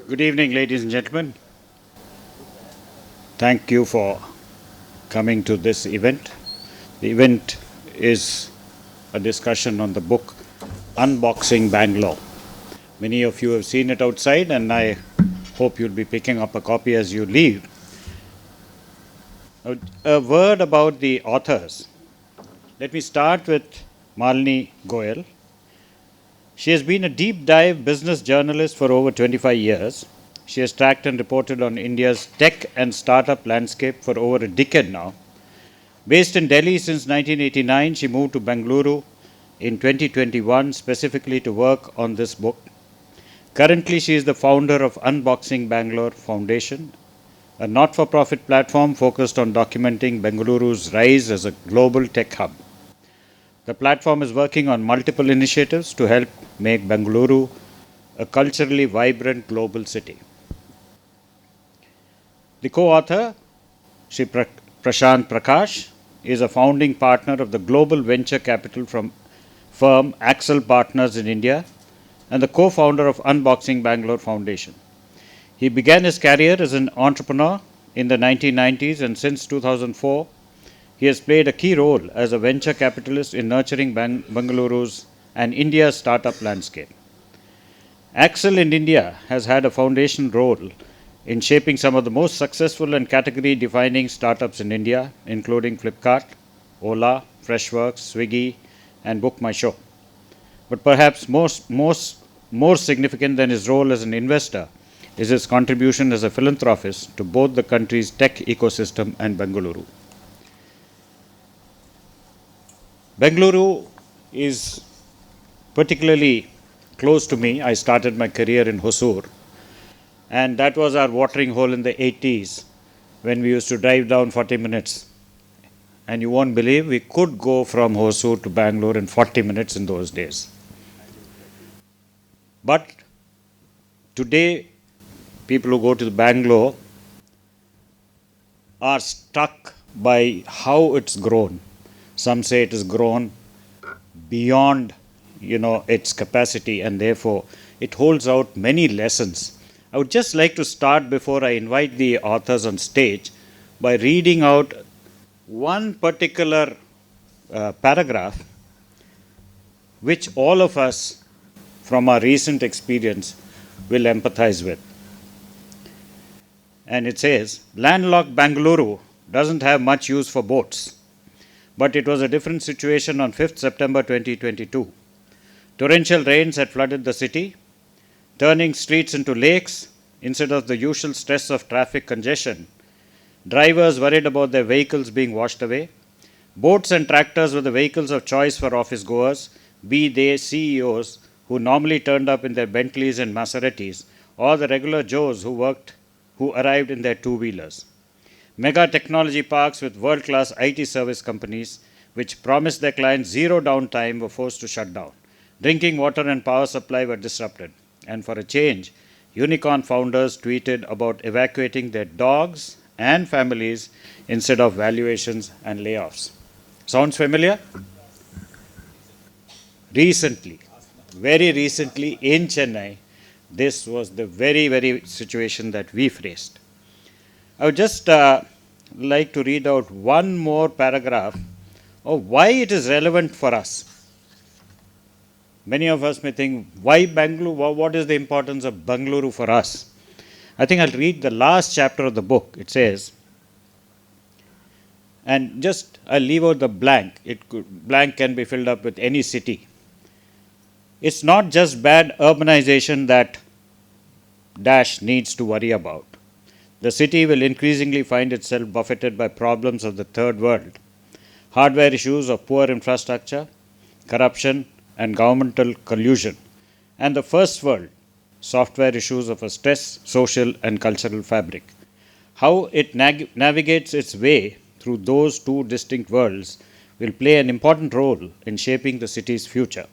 Good evening, ladies and gentlemen. Thank you for coming to this event. The event is a discussion on the book Unboxing Bangalore. Many of you have seen it outside, and I hope you'll be picking up a copy as you leave. A word about the authors. Let me start with Malini Goyal. She has been a deep dive business journalist for over 25 years. She has tracked and reported on India's tech and startup landscape for over a decade now. Based in Delhi since 1989, she moved to Bengaluru in 2021 specifically to work on this book. Currently, she is the founder of Unboxing Bangalore Foundation, a not for profit platform focused on documenting Bengaluru's rise as a global tech hub. The platform is working on multiple initiatives to help make Bengaluru a culturally vibrant global city. The co-author, Shri Prashant Prakash, is a founding partner of the global venture capital firm Axel Partners in India and the co-founder of Unboxing Bangalore Foundation. He began his career as an entrepreneur in the 1990s, and since 2004, he has played a key role as a venture capitalist in nurturing Bengaluru's and India's startup landscape. Axel in India has had a foundation role in shaping some of the most successful and category defining startups in India, including Flipkart, Ola, Freshworks, Swiggy, and Book My Show. But perhaps more significant than his role as an investor is his contribution as a philanthropist to both the country's tech ecosystem and Bengaluru. Bengaluru is particularly close to me. I started my career in Hosur, and that was our watering hole in the 80s when we used to drive down 40 minutes. And you won't believe we could go from Hosur to Bangalore in 40 minutes in those days. But today, people who go to Bangalore are struck by how it's grown. Some say it has grown beyond, its capacity, and therefore it holds out many lessons. I would just like to start, before I invite the authors on stage, by reading out one particular paragraph which all of us from our recent experience will empathize with. And it says, landlocked Bengaluru doesn't have much use for boats, but it was a different situation on 5th September 2022. Torrential rains had flooded the city, turning streets into lakes instead of the usual stress of traffic congestion. Drivers worried about their vehicles being washed away. Boats and tractors were the vehicles of choice for office goers, be they CEOs who normally turned up in their Bentleys and Maseratis, or the regular Joes who arrived in their two-wheelers. Mega technology parks with world-class IT service companies, which promised their clients zero downtime, were forced to shut down. Drinking water and power supply were disrupted. And for a change, unicorn founders tweeted about evacuating their dogs and families instead of valuations and layoffs. Sounds familiar? Very recently in Chennai, this was the very situation that we faced. I would just like to read out one more paragraph of why it is relevant for us. Many of us may think, why Bengaluru? What is the importance of Bengaluru for us? I think I'll read the last chapter of the book. It says, and I'll leave out the blank. Blank can be filled up with any city. It's not just bad urbanization that Dash needs to worry about. The city will increasingly find itself buffeted by problems of the third world. Hardware issues of poor infrastructure, corruption, and governmental collusion, and the first world, software issues of a stressed social and cultural fabric. How it navigates its way through those two distinct worlds will play an important role in shaping the city's future.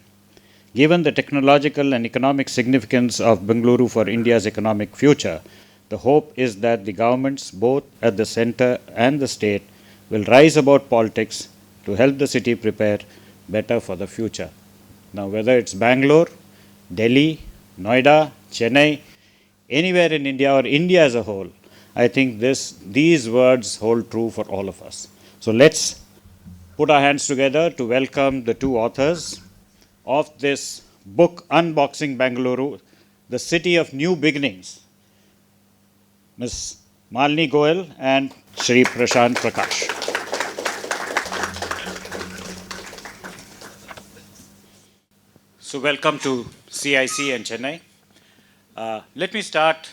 Given the technological and economic significance of Bengaluru for India's economic future, the hope is that the governments, both at the centre and the state, will rise above politics to help the city prepare better for the future. Now, whether it's Bangalore, Delhi, Noida, Chennai, anywhere in India or India as a whole, I think these words hold true for all of us. So let's put our hands together to welcome the two authors of this book, Unboxing Bengaluru, the City of New Beginnings, Ms. Malini Goel and Shri Prashant Prakash. So welcome to CIC and Chennai. Let me start.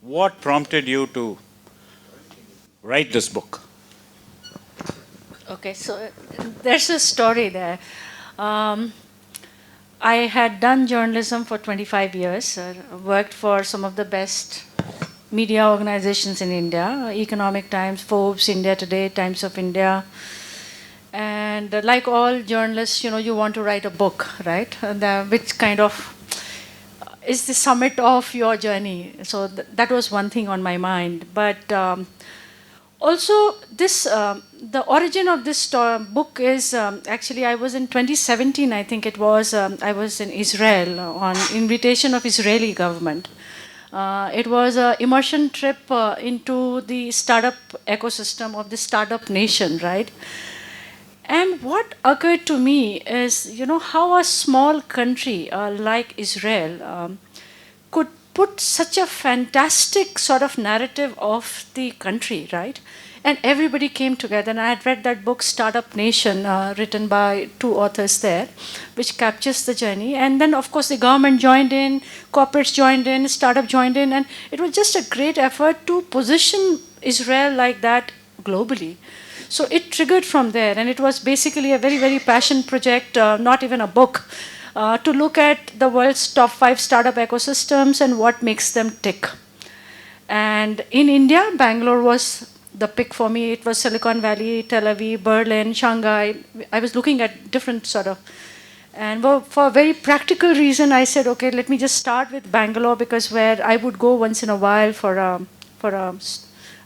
What prompted you to write this book? Okay, so there's a story there. Um, I had done journalism for 25 years, worked for some of the best media organizations in India, Economic Times, Forbes, India Today, Times of India. And like all journalists, you want to write a book, right? Which kind of is the summit of your journey. So that was one thing on my mind. But also, the origin of this book is actually I was in 2017, I think it was, I was in Israel on invitation of Israeli government. It was an immersion trip into the startup ecosystem of the startup nation, right? And what occurred to me is, how a small country like Israel could put such a fantastic sort of narrative of the country, right? And everybody came together. And I had read that book, Startup Nation, written by two authors there, which captures the journey. And then, of course, the government joined in, corporates joined in, startup joined in. And it was just a great effort to position Israel like that globally. So it triggered from there, and it was basically a very, very passion project, not even a book, to look at the world's top 5 startup ecosystems and what makes them tick. And in India, Bangalore was the pick for me. It was Silicon Valley, Tel Aviv, Berlin, Shanghai. I was looking at different sort of, and for a very practical reason, I said, okay, let me just start with Bangalore, because where I would go once in a while for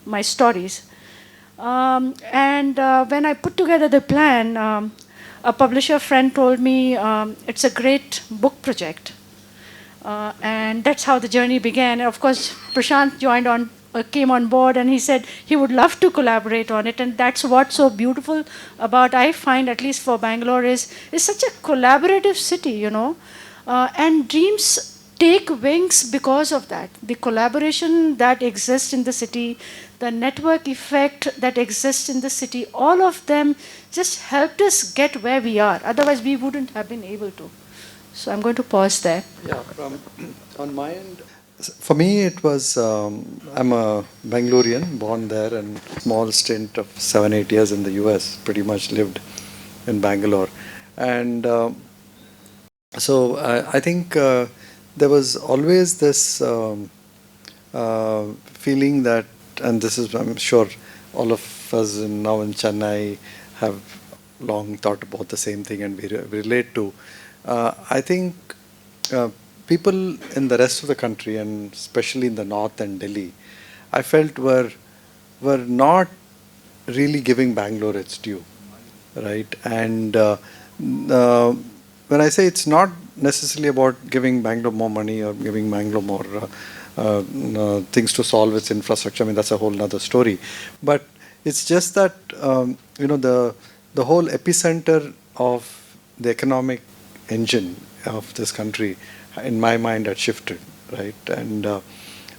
my stories. And when I put together the plan, a publisher friend told me it's a great book project. And that's how the journey began. And of course, Prashant came on board, and he said he would love to collaborate on it. And that's what's so beautiful about, I find, at least for Bangalore, is such a collaborative city, and dreams take wings because of that. The collaboration that exists in the city, the network effect that exists in the city, all of them just helped us get where we are. Otherwise, we wouldn't have been able to. So I'm going to pause there. Yeah, on my end, for me it was, I'm a Bangalorean, born there, and small stint of 7-8 years in the US, pretty much lived in Bangalore. And so I think there was always this feeling that, and this is, I'm sure all of us now in Chennai have long thought about the same thing, and we relate to. I think people in the rest of the country, and especially in the north and Delhi, I felt were not really giving Bangalore its due, right? And when I say it's not necessarily about giving Bangalore more money or giving Bangalore more things to solve its infrastructure, I mean, that's a whole other story. But it's just that, the whole epicenter of the economic engine of this country, in my mind, had shifted, right? And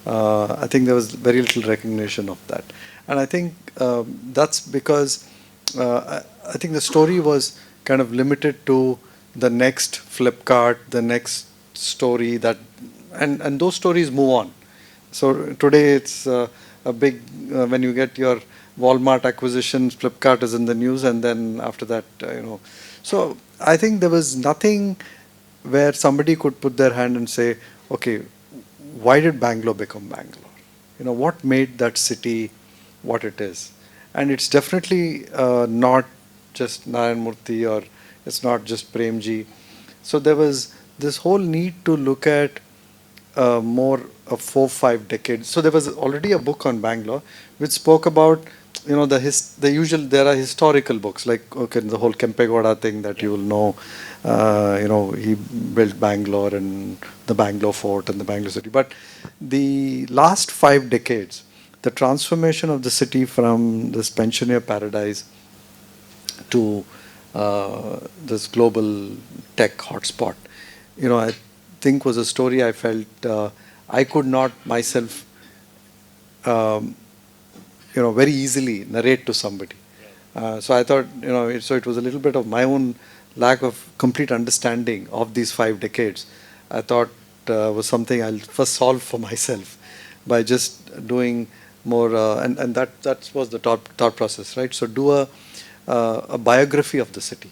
I think there was very little recognition of that. And I think that's because I think the story was kind of limited to the next Flipkart, the next story that, and those stories move on. So today it's a big, when you get your Walmart acquisition, Flipkart is in the news, and then after that, So I think there was nothing where somebody could put their hand and say, okay, why did Bangalore become Bangalore? What made that city what it is? And it's definitely not just Narayan Murthy, or it's not just Premji. So there was this whole need to look at more of 4-5 decades. So there was already a book on Bangalore which spoke about the usual, there are historical books like, okay, the whole Kempegoda thing that you will know, he built Bangalore and the Bangalore Fort and the Bangalore city. But the last 5 decades, the transformation of the city from this pensioner paradise to this global tech hotspot, I think was a story I felt I could not myself very easily narrate to somebody. So I thought, so it was a little bit of my own lack of complete understanding of these 5 decades. I thought was something I'll first solve for myself by just doing more, and that was the thought process, right? So do a biography of the city.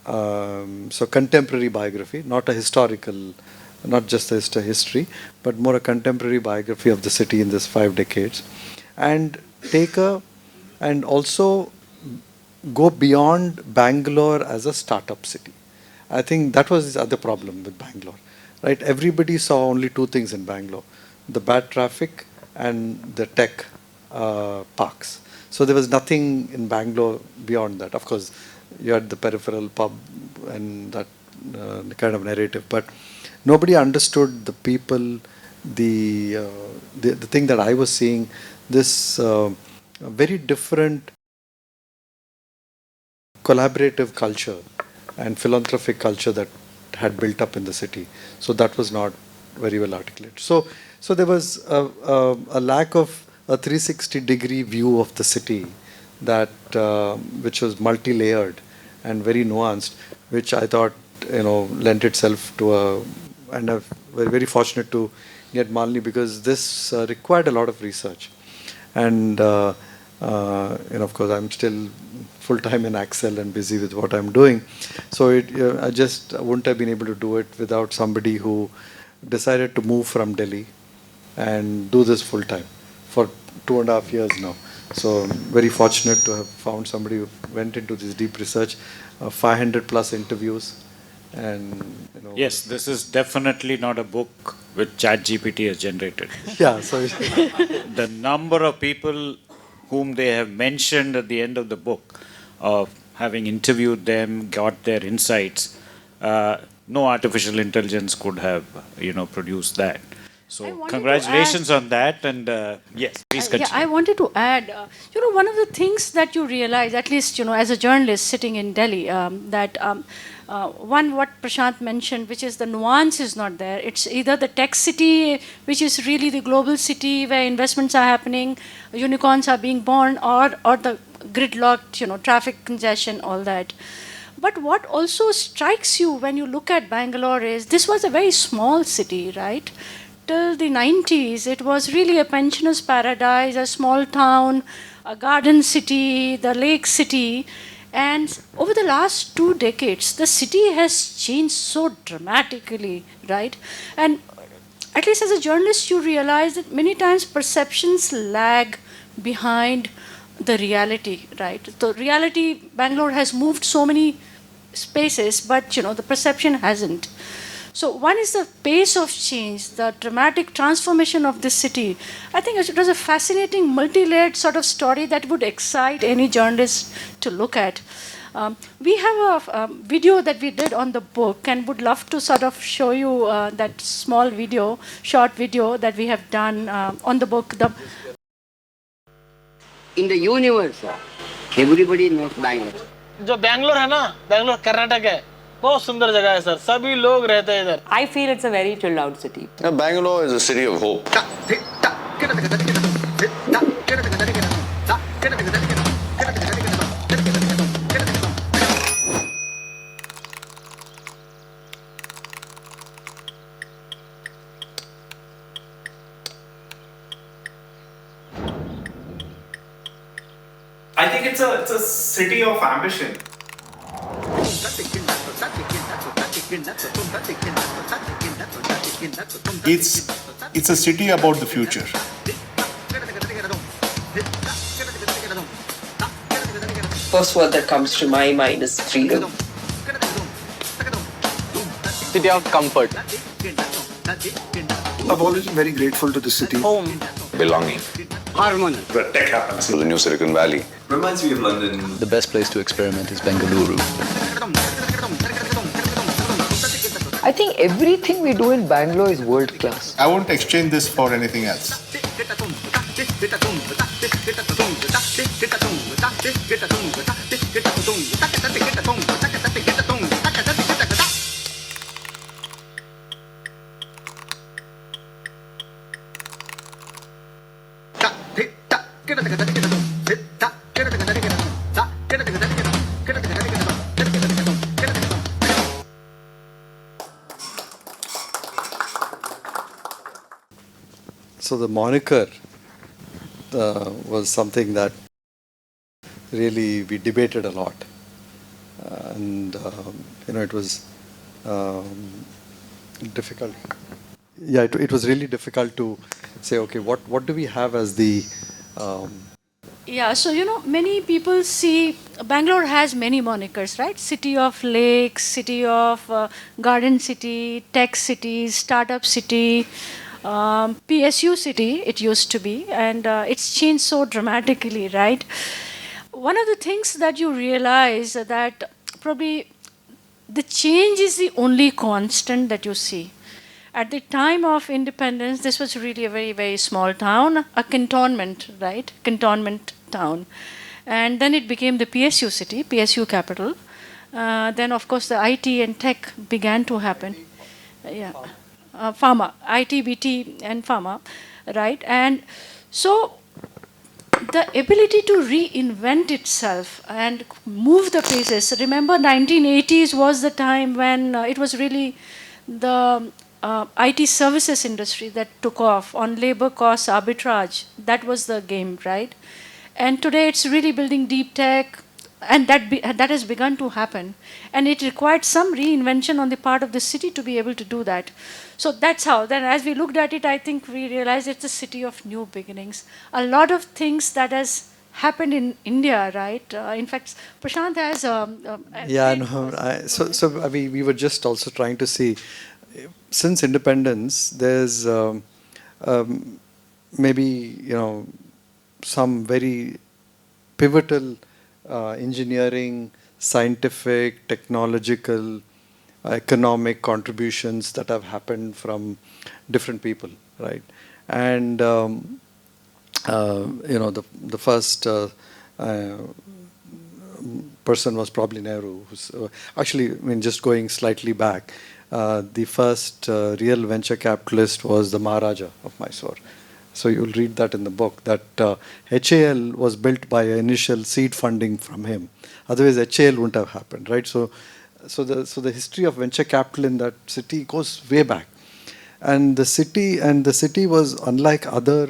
So contemporary biography, not a historical, not just a history, but more a contemporary biography of the city in this 5 decades. And and also go beyond Bangalore as a startup city. I think that was the other problem with Bangalore, right? Everybody saw only 2 things in Bangalore: the bad traffic and the tech parks. So there was nothing in Bangalore beyond that. Of course, you had the peripheral pub and that kind of narrative, but nobody understood the people, the thing that I was seeing, this very different collaborative culture and philanthropic culture that had built up in the city. So that was not very well articulated. So there was a lack of a 360-degree view of the city that which was multi-layered and very nuanced, which I thought lent itself to and I'm very fortunate to get Malini, because this required a lot of research. And of course, I'm still full-time in Axel and busy with what I'm doing. So I just wouldn't have been able to do it without somebody who decided to move from Delhi and do this full-time for 2.5 years now. So I'm very fortunate to have found somebody who went into this deep research, 500 plus interviews. And yes, this is definitely not a book which ChatGPT has generated. Yeah, so The number of people whom they have mentioned at the end of the book, of having interviewed them, got their insights, no artificial intelligence could have produced that. So congratulations on that, and yes, please continue. I wanted to add, one of the things that you realize, at least, as a journalist sitting in Delhi, that one, what Prashant mentioned, which is the nuance is not there. It's either the tech city, which is really the global city where investments are happening, unicorns are being born, or the gridlocked, traffic congestion, all that. But what also strikes you when you look at Bangalore is this was a very small city, right? Till the 90s, it was really a pensioners' paradise, a small town, a garden city, the lake city. And over the last 2 decades, the city has changed so dramatically, right? And at least as a journalist, you realize that many times perceptions lag behind the reality, right? The reality, Bangalore has moved so many spaces, but the perception hasn't. So one is the pace of change, the dramatic transformation of this city. I think it was a fascinating, multi-layered sort of story that would excite any journalist to look at. We have a video that we did on the book and would love to sort of show you that small video, short video that we have done on the book. In the universe, everybody knows Bangalore. जो बैंगलोर है ना, बैंगलोर कर्नाटक है, बहुत सुंदर जगह है sir, सभी लोग रहते हैं इधर. I feel it's a very chilled out city. Now, Bangalore is a city of hope. I think it's a city of ambition. It's a city about the future. First word that comes to my mind is freedom. City of comfort. I've always been very grateful to the city. Home. Belonging. hormonal. The tech happens. The new Silicon Valley. Reminds me of London. The best place to experiment is Bengaluru. I think everything we do in Bangalore is world class. I won't exchange this for anything else. So the moniker was something that really we debated a lot, and it was difficult. Yeah, it was really difficult to say, okay, what do we have as the Yeah, so many people see Bangalore has many monikers, right? City of lakes, city of garden city, tech city, startup city, PSU city, it used to be, and it's changed so dramatically, right? One of the things that you realize that probably the change is the only constant that you see. At the time of independence, this was really a very, very small town, a cantonment, right? Cantonment town. And then it became the PSU city, PSU capital. Then, of course, the IT and tech began to happen. Yeah. Pharma, IT, BT, and pharma, right? And so the ability to reinvent itself and move the paces. Remember, 1980s was the time when it was really the IT services industry that took off on labor cost arbitrage. That was the game, right? And today it's really building deep tech, and that has begun to happen. And it required some reinvention on the part of the city to be able to do that. So that's how. Then as we looked at it, I think we realized it's a city of new beginnings. A lot of things that has happened in India, right? In fact, Prashant has... yeah, no, so I mean, we were just also trying to see, since independence, there's maybe, some very pivotal engineering, scientific, technological, economic contributions that have happened from different people, right? And the first person was probably Nehru. Who's, actually, I mean, just going slightly back, the first real venture capitalist was the Maharaja of Mysore. So you'll read that in the book, that HAL was built by initial seed funding from him. Otherwise, HAL wouldn't have happened, right? So the history of venture capital in that city goes way back. And the city was, unlike other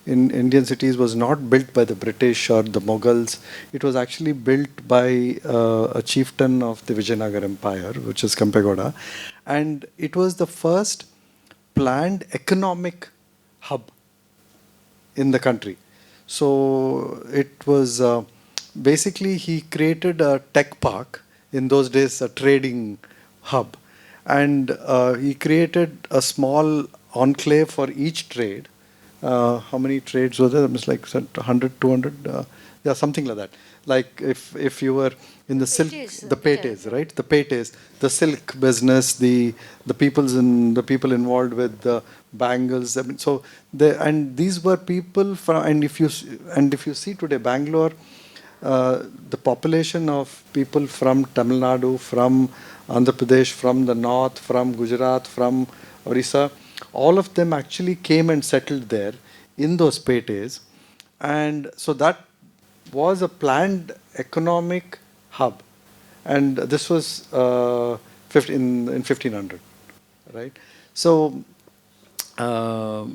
in Indian cities, was not built by the British or the Mughals. It was actually built by a chieftain of the Vijayanagar Empire, which is Kampegoda. And it was the first planned economic hub in the country. So it was basically, he created a tech park, in those days a trading hub, and he created a small enclave for each trade. How many trades were there? It was like 100, 200, yeah, something like that. Like if you were in the silk, the petes, right? The petes, the silk business, the people involved with the bangles. I mean, so these were people from, and if you see today Bangalore, the population of people from Tamil Nadu, from Andhra Pradesh, from the north, from Gujarat, from Orissa, all of them actually came and settled there in those petes. And so that was a planned economic hub. And this was in 1500, right? So both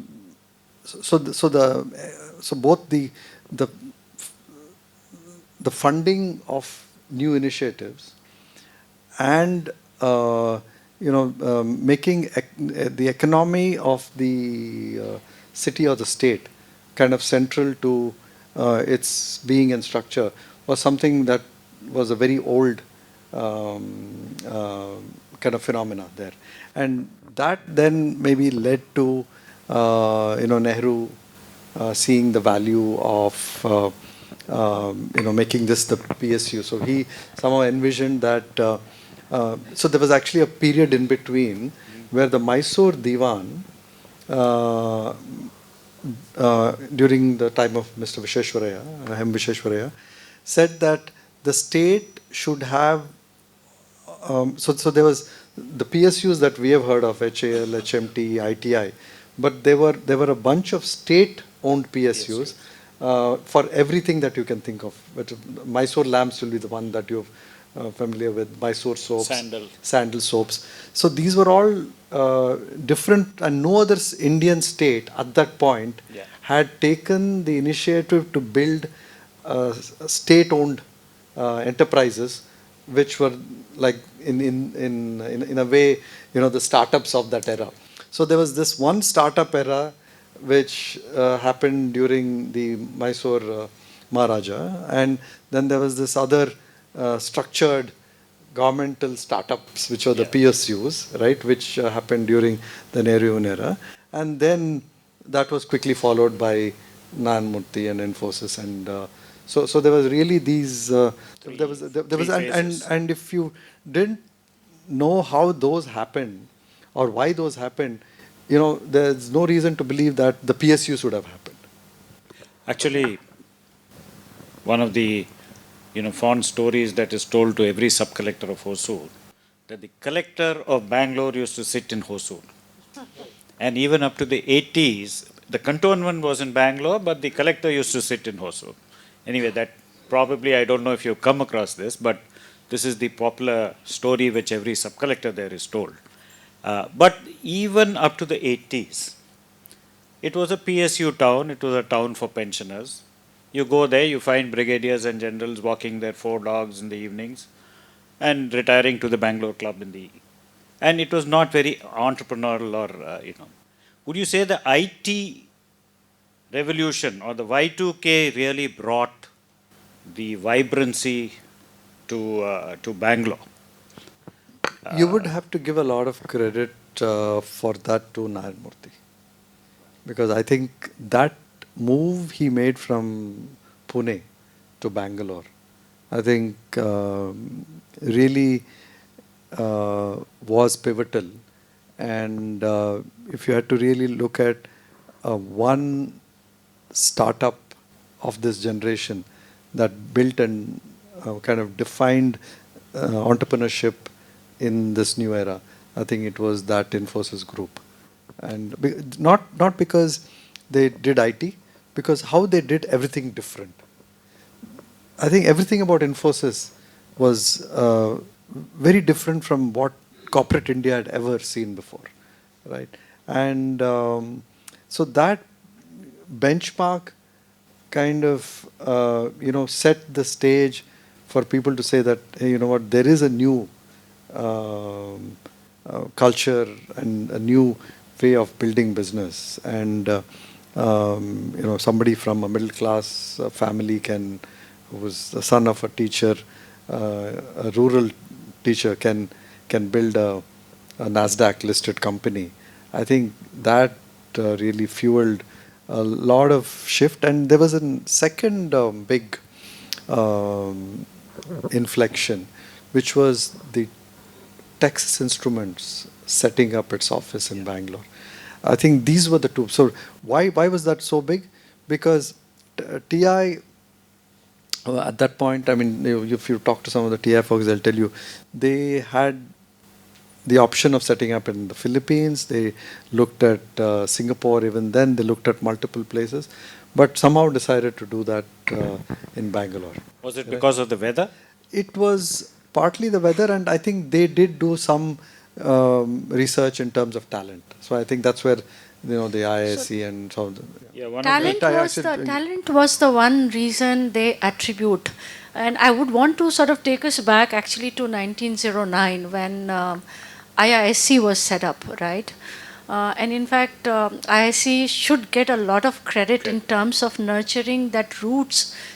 the funding of new initiatives and making the economy of the city or the state kind of central to its being and structure was something that was a very old kind of phenomena there. And that then maybe led to Nehru seeing the value of making this the PSU. So he somehow envisioned that. So there was actually a period in between where the Mysore Diwan, during the time of Mr. Visheshwaraya, M. Visheshwaraya, said that the state should have. So there was the PSUs that we have heard of, HAL, HMT, ITI, but there were a bunch of state-owned PSUs for everything that you can think of. But Mysore lamps will be the one that you're familiar with. Mysore soaps, sandal soaps. So these were all different, and no other Indian state at that point had taken the initiative to build state-owned enterprises, which were like in a way, the startups of that era. So there was this one startup era which happened during the Mysore Maharaja, and then there was this other structured governmental startups, which are the PSUs, right, which happened during the Nehru era, and then that was quickly followed by Nayan Murthy and Infosys, and so there was really these. There was and if you didn't know how those happened or why those happened, there's no reason to believe that the PSUs would have happened. Actually, one of the fond stories that is told to every sub-collector of Hosur, that the collector of Bangalore used to sit in Hosur. And even up to the 80s, the cantonment was in Bangalore, but the collector used to sit in Hosur. Anyway, that probably, I don't know if you've come across this, but this is the popular story which every sub-collector there is told. But even up to the 80s, it was a PSU town, it was a town for pensioners. You go there, you find brigadiers and generals walking their 4 dogs in the evenings and retiring to the Bangalore club in the evening. And it was not very entrepreneurial or, Would you say the IT revolution or the Y2K really brought the vibrancy to Bangalore? You would have to give a lot of credit for that to Nayan Murthy, because I think that move he made from Pune to Bangalore, I think really was pivotal. And if you had to really look at one startup of this generation that built and kind of defined entrepreneurship in this new era, I think it was that Infosys group. And not because they did IT, because how they did everything different. I think everything about Infosys was very different from what corporate India had ever seen before, right? And so that benchmark kind of set the stage for people to say that, hey, you know what, there is a new culture and a new way of building business, and somebody from a middle class family who was the son of a teacher, a rural teacher, can build a NASDAQ listed company. I think that really fueled a lot of shift. And there was a second big inflection, which was the Texas Instruments setting up its office in Bangalore. I think these were the two. So why was that so big? Because TI, at that point, I mean, if you talk to some of the TI folks, they'll tell you they had the option of setting up in the Philippines. They looked at Singapore. Even then, they looked at multiple places, but somehow decided to do that in Bangalore. Was it because of the weather? It was partly the weather, and I think they did do some research in terms of talent. So I think that's where the IISc and so on. Talent was the one reason they attribute. And I would want to sort of take us back actually to 1909 when IISc was set up, right? And in fact, IISc should get a lot of credit in terms of nurturing that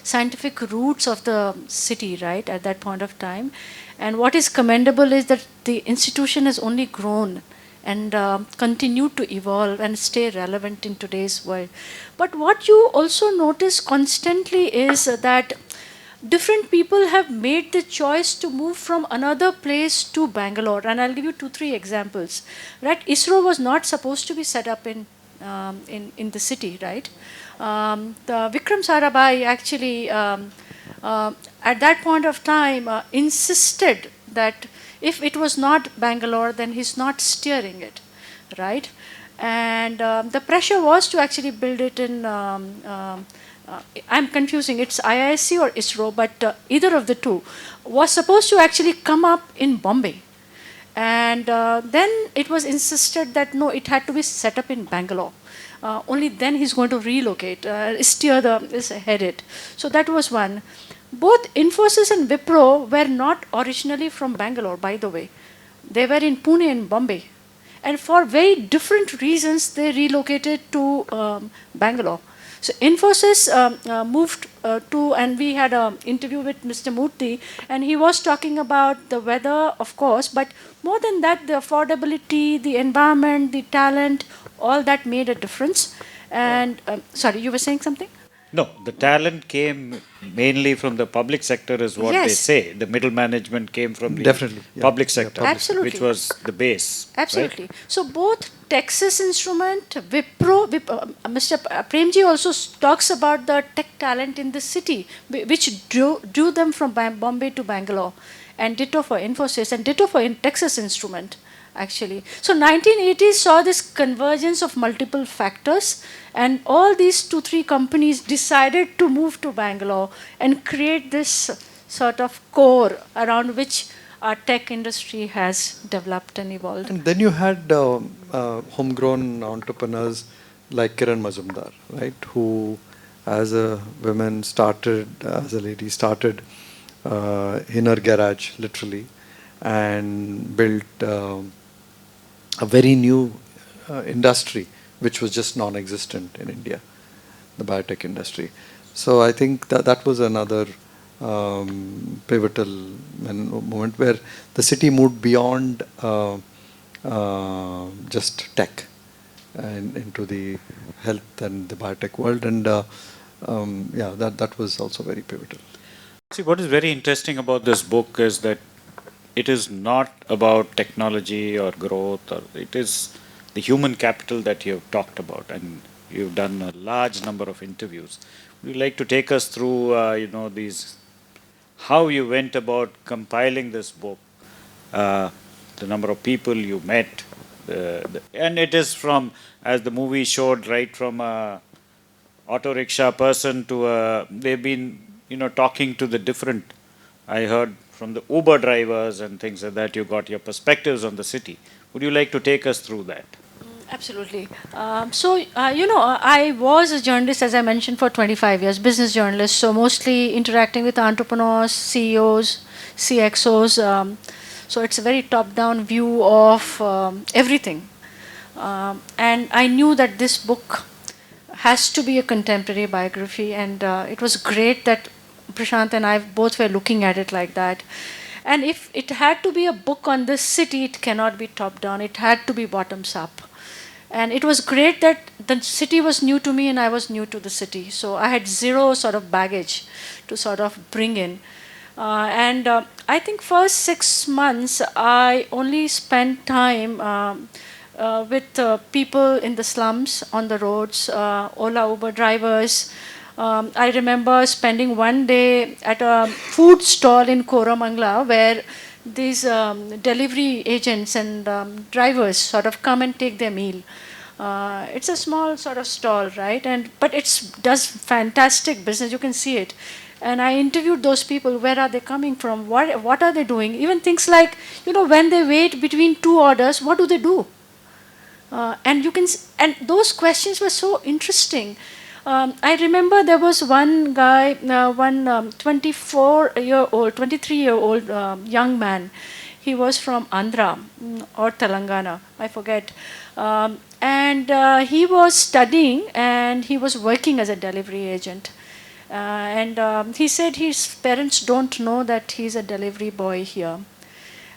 scientific roots of the city, right, at that point of time. And what is commendable is that the institution has only grown and continue to evolve and stay relevant in today's world. But what you also notice constantly is that different people have made the choice to move from another place to Bangalore. And I'll give you 2, 3 examples. Right, ISRO was not supposed to be set up in the city, right? The Vikram Sarabhai actually, at that point of time, insisted that if it was not Bangalore, then he's not steering it, right? And the pressure was to actually build it in. I'm confusing. It's IISc or ISRO, but either of the two was supposed to actually come up in Bombay. And then it was insisted that no, it had to be set up in Bangalore. Only then he's going to relocate, head it. So that was one. Both Infosys and Wipro were not originally from Bangalore, by the way. They were in Pune and Bombay. And for very different reasons, they relocated to Bangalore. So Infosys moved to, and we had an interview with Mr. Murthy, and he was talking about the weather, of course, but more than that, the affordability, the environment, the talent, all that made a difference. And sorry, you were saying something? No, the talent came mainly from the public sector, is what they Yes. say. The middle management came from the Definitely, yeah. public sector, Absolutely. which was the base. Absolutely. Right? So both Texas Instrument, Wipro, Mr. Premji also talks about the tech talent in the city, which drew them from Bombay to Bangalore, and ditto for Infosys, and ditto for Texas Instrument, actually. So 1980s saw this convergence of multiple factors, and all these 2, 3 companies decided to move to Bangalore and create this sort of core around which our tech industry has developed and evolved. And then you had homegrown entrepreneurs like Kiran Majumdar, right, who as a woman started, as a lady started in her garage, literally, and built a very new industry, which was just non-existent in India, the biotech industry. So I think that was another pivotal moment where the city moved beyond just tech and into the health and the biotech world, and yeah, that was also very pivotal. See, what is very interesting about this book is that it is not about technology or growth, or it is the human capital that you have talked about, and you've done a large number of interviews. Would you like to take us through, how you went about compiling this book, the number of people you met, and it is from, as the movie showed, right from a auto rickshaw person to they've been, talking to the different, I heard from the Uber drivers and things like that, you got your perspectives on the city. Would you like to take us through that? Absolutely. I was a journalist, as I mentioned, for 25 years, business journalist, so mostly interacting with entrepreneurs, CEOs, CXOs. So it's a very top-down view of everything. And I knew that this book has to be a contemporary biography, and it was great that Prashant and I both were looking at it like that. And if it had to be a book on this city, it cannot be top-down. It had to be bottoms up. And it was great that the city was new to me and I was new to the city. So I had zero sort of baggage to sort of bring in. I think first 6 months, I only spent time with people in the slums, on the roads, Ola, Uber drivers. I remember spending one day at a food stall in Koramangala where these delivery agents and drivers sort of come and take their meal. It's a small sort of stall, right? But it does fantastic business. You can see it. And I interviewed those people. Where are they coming from? What are they doing? Even things like, when they wait between 2 orders, what do they do? And those questions were so interesting. I remember there was one guy, 24-year-old, 23-year-old young man. He was from Andhra or Telangana, I forget. He was studying and he was working as a delivery agent. He said his parents don't know that he's a delivery boy here.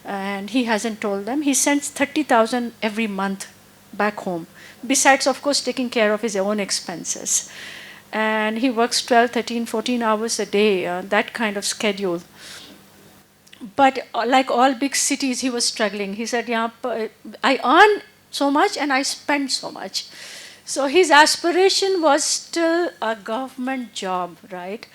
and he hasn't told them. He sends 30,000 every month back home, besides, of course, taking care of his own expenses. And he works 12, 13, 14 hours a day, that kind of schedule. But like all big cities, he was struggling. He said, yeah, I earn so much and I spend so much. So his aspiration was still a government job, right?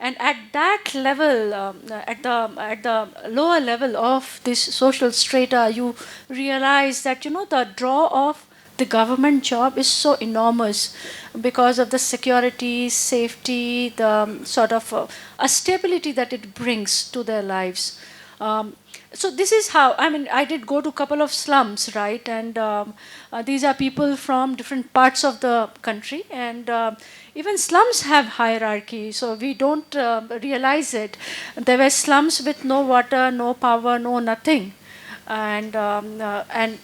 And at that level, at the lower level of this social strata, you realize that, you know, the draw of the government job is so enormous because of the security, safety, the sort of a stability that it brings to their lives. So this is how, I mean, I did go to a couple of slums, right? And these are people from different parts of the country. And even slums have hierarchy, so we don't realize it. There were slums with no water, no power, no nothing. And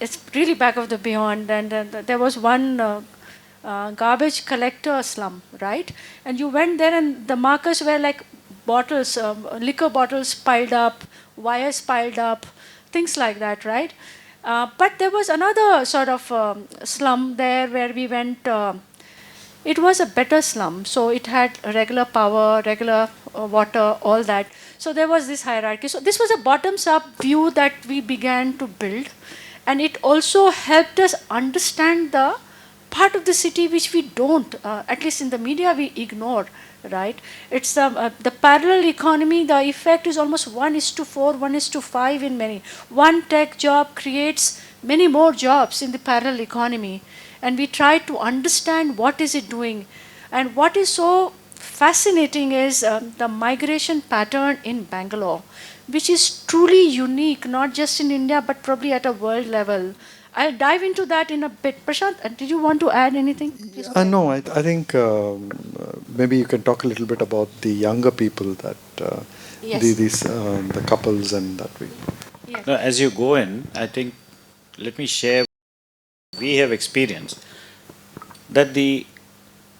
it's really back of the beyond. And there was one garbage collector slum, right? And you went there and the markers were like bottles, liquor bottles piled up, wires piled up, things like that, right? But there was another sort of slum there where we went. It was a better slum, so it had regular power, regular water, all that. So there was this hierarchy. So this was a bottoms-up view that we began to build, and it also helped us understand the part of the city which we don't, at least in the media, we ignore, right? It's the parallel economy. The effect is almost 1:4, 1:5 in many. One tech job creates many more jobs in the parallel economy, and we try to understand what is it doing. And what is so fascinating is the migration pattern in Bangalore, which is truly unique, not just in India, but probably at a world level. I'll dive into that in a bit. Prashant, did you want to add anything? Please go ahead. No, I think maybe you can talk a little bit about the younger people that Yes. the couples and that way. Yes. Now, as you go in, I think, let me share, we have experienced that the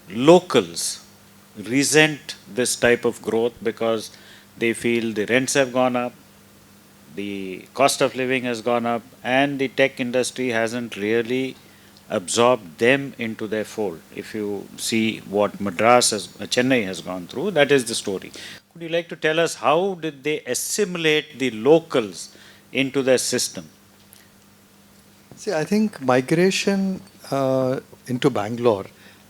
locals resent this type of growth because they feel the rents have gone up, the cost of living has gone up, and the tech industry hasn't really absorbed them into their fold. If you see what Chennai has gone through, that is the story. Could you like to tell us how did they assimilate the locals into their system? See, I think migration into Bangalore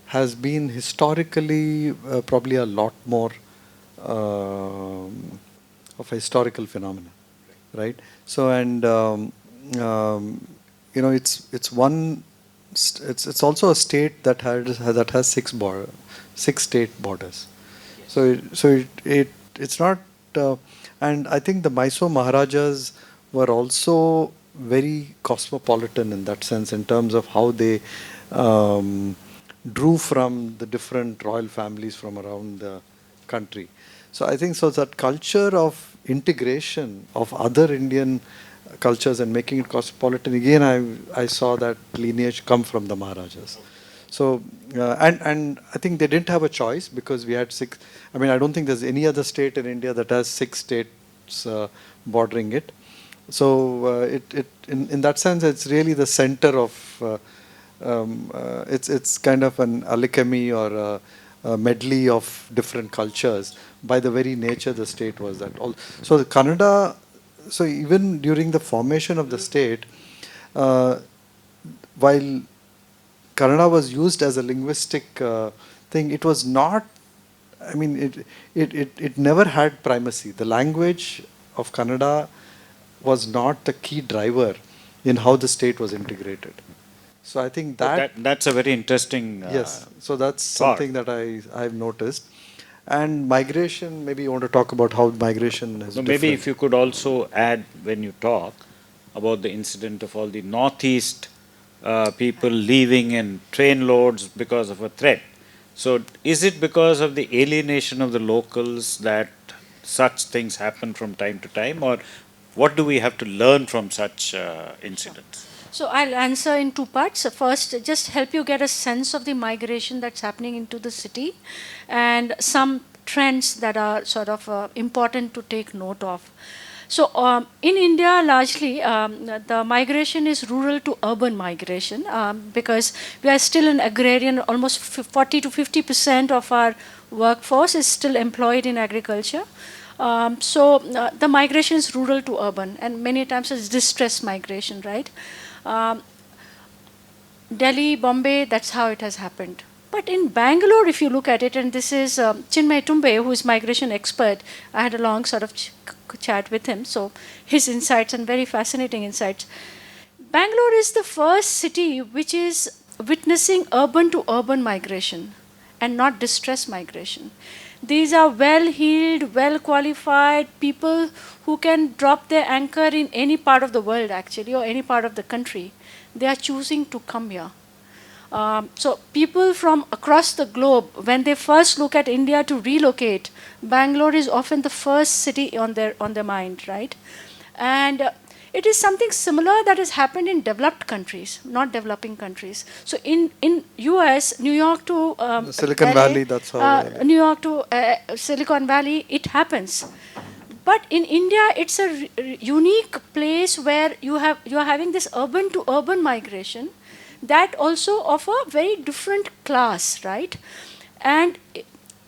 has been historically probably a lot more of a historical phenomenon, right? So, and you know, it's one. It's also a state that has six state borders. It's not. And I think the Mysore Maharajas were also very cosmopolitan in that sense, in terms of how they drew from the different royal families from around the country. So I think so that culture of integration of other Indian cultures and making it cosmopolitan, again I saw that lineage come from the Maharajas. So and I think they didn't have a choice, because we had six. I mean, I don't think there's any other state in India that has six states bordering it. So in that sense, it's really the center of. It's kind of an alchemy or a medley of different cultures. By the very nature, the state was that. So the Kannada. So even during the formation of the state, while Kannada was used as a linguistic thing, it was not. I mean, it never had primacy. The language of Kannada was not the key driver in how the state was integrated. So I think that's a very interesting yes. So that's thought. something that I've noticed. And migration, maybe you want to talk about how migration is So different. maybe if you could also add, when you talk about the incident of all the northeast people leaving in train loads because of a threat. So is it because of the alienation of the locals that such things happen from time to time, or what do we have to learn from such incidents? So I'll answer in two parts. First, just help you get a sense of the migration that's happening into the city, and some trends that are sort of important to take note of. So in India, largely, the migration is rural to urban migration because we are still an agrarian. Almost 40 to 50% of our workforce is still employed in agriculture. So the migration is rural to urban, and many times it's distress migration, right? Um, Delhi, Bombay, that's how it has happened. But in Bangalore, if you look at it, and this is Chinmay Tumbe, who is migration expert, I had a long sort of chat with him, so his insights and very fascinating insights. Bangalore is the first city which is witnessing urban to urban migration and not distress migration. These are well heeled, well qualified people who can drop their anchor in any part of the world, actually, or any part of the country. They are choosing to come here. So people from across the globe, when they first look at India to relocate, Bangalore is often the first city on their mind, right? And it is something similar that has happened in developed countries, not developing countries. So in US, New York to Silicon LA, Valley, that's how. New York to Silicon Valley, it happens. But in India, it's a unique place where you are having this urban to urban migration that also of a very different class, right? And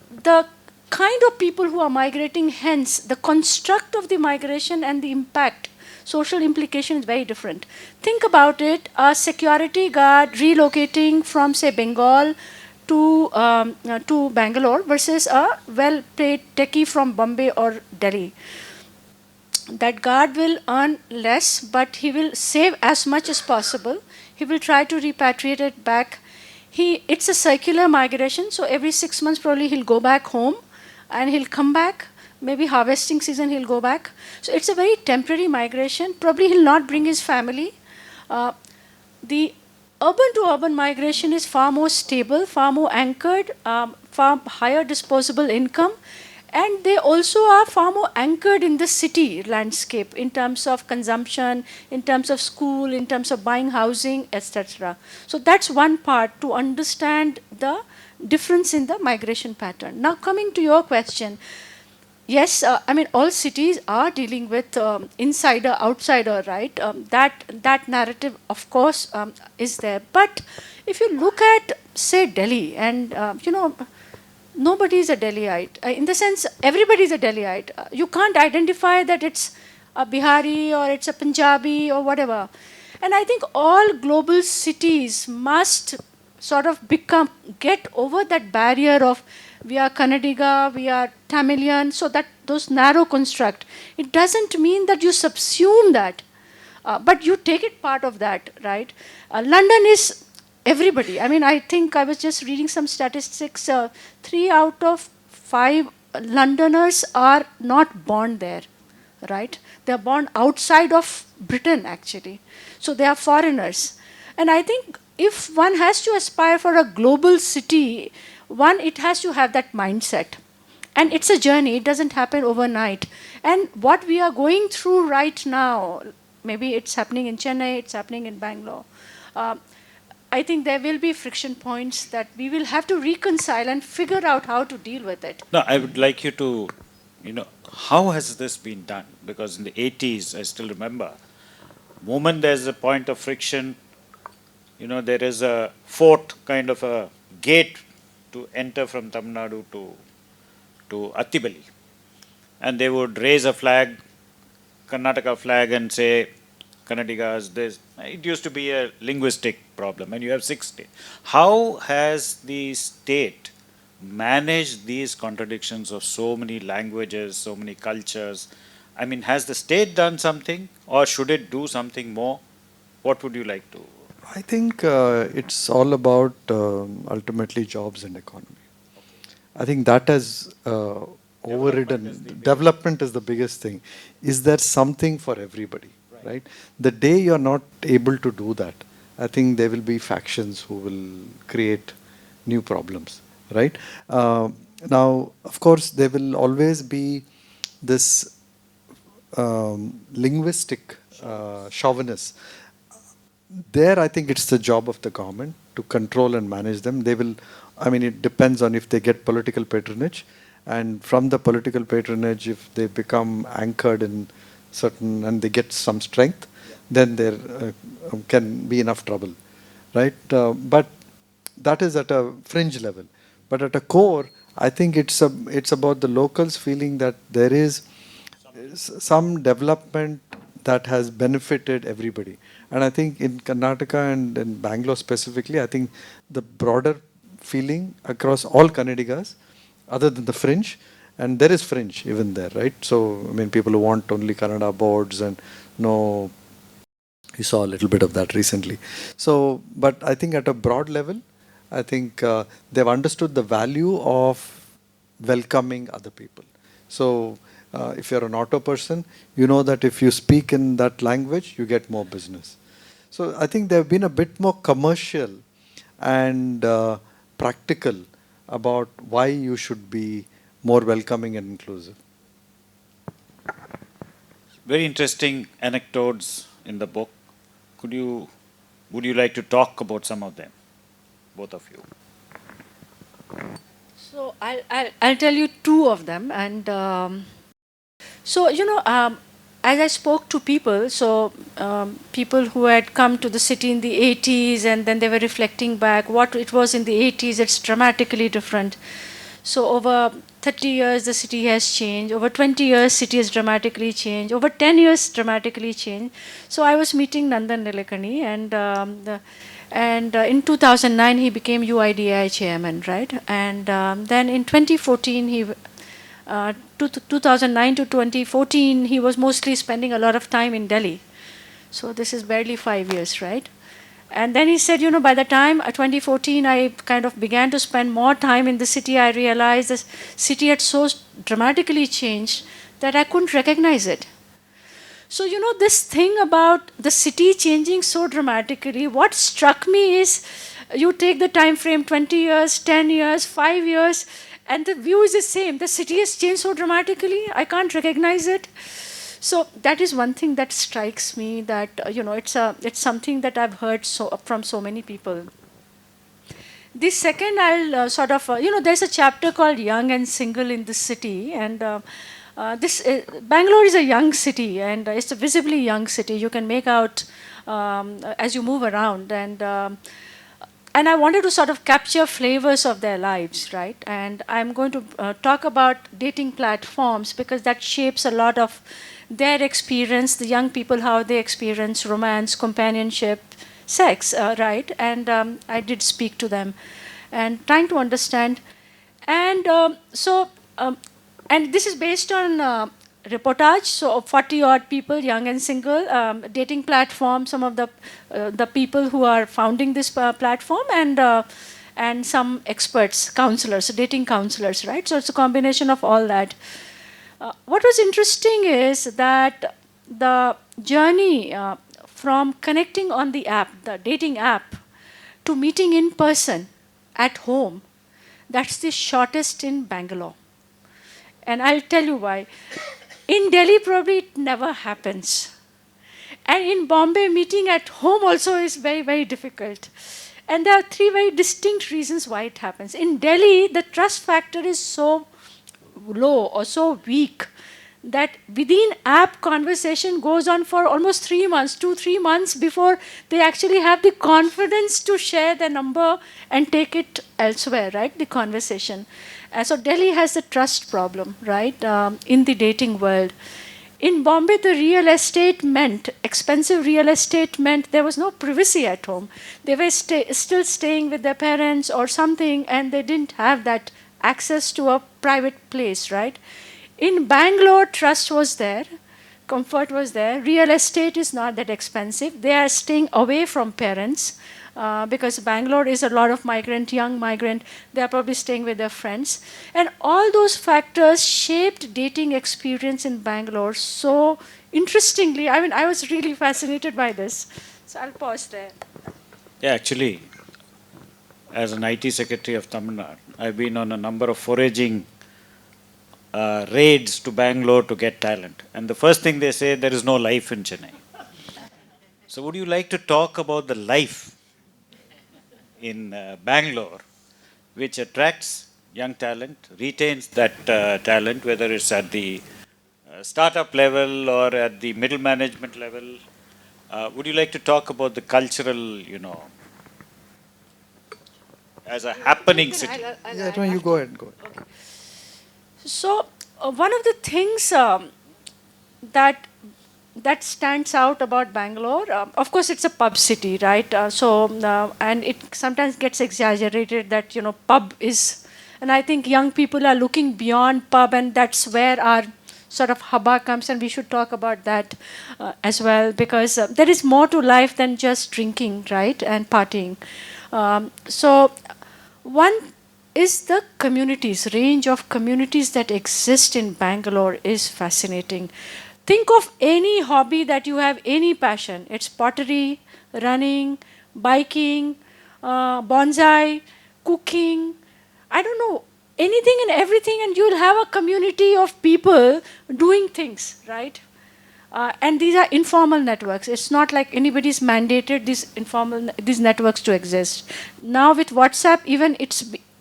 the kind of people who are migrating, hence the construct of the migration and the impact, social implication is very different. Think about it: a security guard relocating from, say, Bengal to Bangalore versus a well-paid techie from Bombay or Delhi. That guard will earn less, but he will save as much as possible. He will try to repatriate it back. It's a circular migration, so every 6 months probably he'll go back home and he'll come back. Maybe harvesting season he'll go back. So it's a very temporary migration. Probably he'll not bring his family. The urban to urban migration is far more stable, far more anchored, far higher disposable income, and they also are far more anchored in the city landscape in terms of consumption, in terms of school, in terms of buying housing, etc. So that's one part to understand the difference in the migration pattern. Now coming to your question, yes, I mean all cities are dealing with insider, outsider, right? That narrative, of course, is there. But if you look at, say, Delhi, and nobody is a Delhiite. In the sense, everybody is a Delhiite. You can't identify that it's a Bihari or it's a Punjabi or whatever. And I think all global cities must sort of get over that barrier of we are Kannadiga, we are Tamilian, so that those narrow construct. It doesn't mean that you subsume that, but you take it part of that, right? London is everybody. I mean, I think I was just reading some statistics. 3 out of 5 Londoners are not born there, right? They are born outside of Britain, actually. So they are foreigners. And I think if one has to aspire for a global city, it has to have that mindset. And it's a journey. It doesn't happen overnight. And what we are going through right now, maybe it's happening in Chennai, it's happening in Bangalore. I think there will be friction points that we will have to reconcile and figure out how to deal with it. No, I would like you to, how has this been done? Because in the 80s, I still remember, moment there's a point of friction, there is a fort, kind of a gate to enter from Tamil Nadu to Attibali. And they would raise a flag, Karnataka flag, and say, Kannadigas, this. It used to be a linguistic problem, and you have 6 states. How has the state managed these contradictions of so many languages, so many cultures? I mean, has the state done something, or should it do something more? What would you like to? I think it's all about ultimately jobs and economy. I think that has overridden. Development is the biggest thing. Is there something for everybody? Right? The day you're not able to do that, I think there will be factions who will create new problems, right? Now, of course, there will always be this linguistic chauvinist. There, I think it's the job of the government to control and manage them. They will, I mean, it depends on if they get political patronage, and from the political patronage, if they become anchored in certain, and they get some strength, then there can be enough trouble, right? But that is at a fringe level. But at a core, I think it's about the locals feeling that there is some development that has benefited everybody. And I think in Karnataka and in Bangalore specifically, I think the broader feeling across all Kannadigas, other than the fringe, and there is fringe even there, right? So, I mean, people who want only Kannada boards and no, you saw a little bit of that recently. So, but I think at a broad level, I think they've understood the value of welcoming other people. So, if you're an auto person, you know that if you speak in that language, you get more business. So, I think they've been a bit more commercial and practical about why you should be more welcoming and inclusive. Very interesting anecdotes in the book. Would you like to talk about some of them, both of you? So I'll tell you two of them. And so, as I spoke to people, people who had come to the city in the 80s, and then they were reflecting back what it was in the 80s, it's dramatically different. So over 30 years, the city has changed. Over 20 years, city has dramatically changed. Over 10 years, dramatically changed. So I was meeting Nandan Nilekani, and in 2009, he became UIDAI chairman, right? And then in 2014, 2009 to 2014, he was mostly spending a lot of time in Delhi. So this is barely 5 years, right? And then he said, by the time 2014, I kind of began to spend more time in the city, I realized the city had so dramatically changed that I couldn't recognize it. So, this thing about the city changing so dramatically, what struck me is you take the time frame 20 years, 10 years, 5 years, and the view is the same. The city has changed so dramatically, I can't recognize it. So that is one thing that strikes me, that it's something that I've heard from so many people. The second, I'll there's a chapter called Young and Single in the City, and Bangalore is a young city, and it's a visibly young city. You can make out as you move around, and I wanted to sort of capture flavors of their lives, right? And I'm going to talk about dating platforms because that shapes a lot of their experience, the young people, how they experience romance, companionship, sex, right? And I did speak to them and trying to understand. And and this is based on reportage, so 40 odd people, young and single, dating platform, some of the people who are founding this platform, and some experts, counselors, dating counselors, right? So it's a combination of all that. What was interesting is that the journey from connecting on the app, the dating app, to meeting in person at home, that's the shortest in Bangalore. And I'll tell you why. In Delhi, probably it never happens. And in Bombay, meeting at home also is very, very difficult. And there are three very distinct reasons why it happens. In Delhi, the trust factor is so low or so weak that within app conversation goes on for almost 3 months, 2-3 months before they actually have the confidence to share their number and take it elsewhere, right? The conversation. So Delhi has the trust problem, right? In the dating world. In Bombay, the real estate meant, expensive real estate meant there was no privacy at home. They were still staying with their parents or something, and they didn't have that access to a private place, right? In Bangalore, trust was there, comfort was there. Real estate is not that expensive. They are staying away from parents because Bangalore is a lot of young migrant. They are probably staying with their friends. And all those factors shaped dating experience in Bangalore so interestingly. I mean, I was really fascinated by this. So I'll pause there. Yeah, actually, as an IT secretary of Tamil Nadu, I've been on a number of foraging raids to Bangalore to get talent. And the first thing they say, there is no life in Chennai. So would you like to talk about the life in Bangalore, which attracts young talent, retains that talent, whether it's at the startup level or at the middle management level, would you like to talk about the cultural, as a happening city? Yeah, no, you go ahead. Go ahead. Okay. So, one of the things that that stands out about Bangalore, of course, it's a pub city, right? And it sometimes gets exaggerated that pub is, and I think young people are looking beyond pub, and that's where our sort of hubba comes, and we should talk about that as well, because there is more to life than just drinking, right, and partying. One is the communities, range of communities that exist in Bangalore is fascinating. Think of any hobby that you have, any passion. It's pottery, running, biking, bonsai, cooking. I don't know, anything and everything, and you'll have a community of people doing things, right? And these are informal networks. It's not like anybody's mandated these networks to exist. Now with WhatsApp, even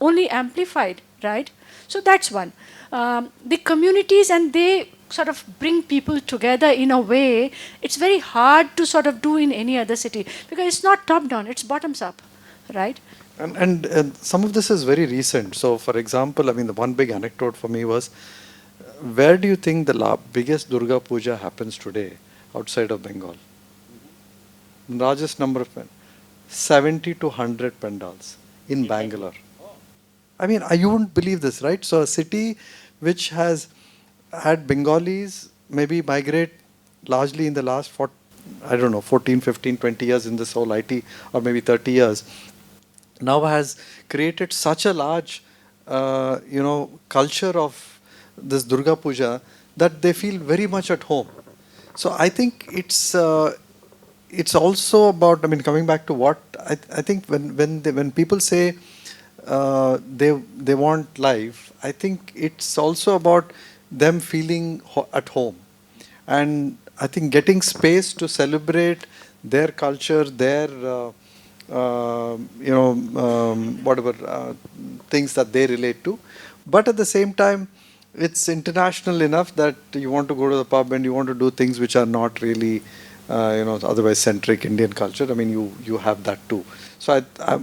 only amplified, right? So that's one. The communities, and they sort of bring people together in a way it's very hard to sort of do in any other city, because it's not top down, it's bottoms up, right? And some of this is very recent. So, for example, I mean, the one big anecdote for me was, where do you think the biggest Durga Puja happens today outside of Bengal? Largest number of 70 to 100 pandals in Bangalore. I mean, you wouldn't believe this, right? So a city which has had Bengalis maybe migrate largely in the last 14, 15, 20 years in this whole IT, or maybe 30 years, now has created such a large, culture of this Durga Puja that they feel very much at home. So I think it's also about, I mean, coming back to what I think when people say they want life, I think it's also about them feeling at home, and I think getting space to celebrate their culture, their whatever things that they relate to, but at the same time, it's international enough that you want to go to the pub and you want to do things which are not really, otherwise centric Indian culture. I mean, you have that too. So I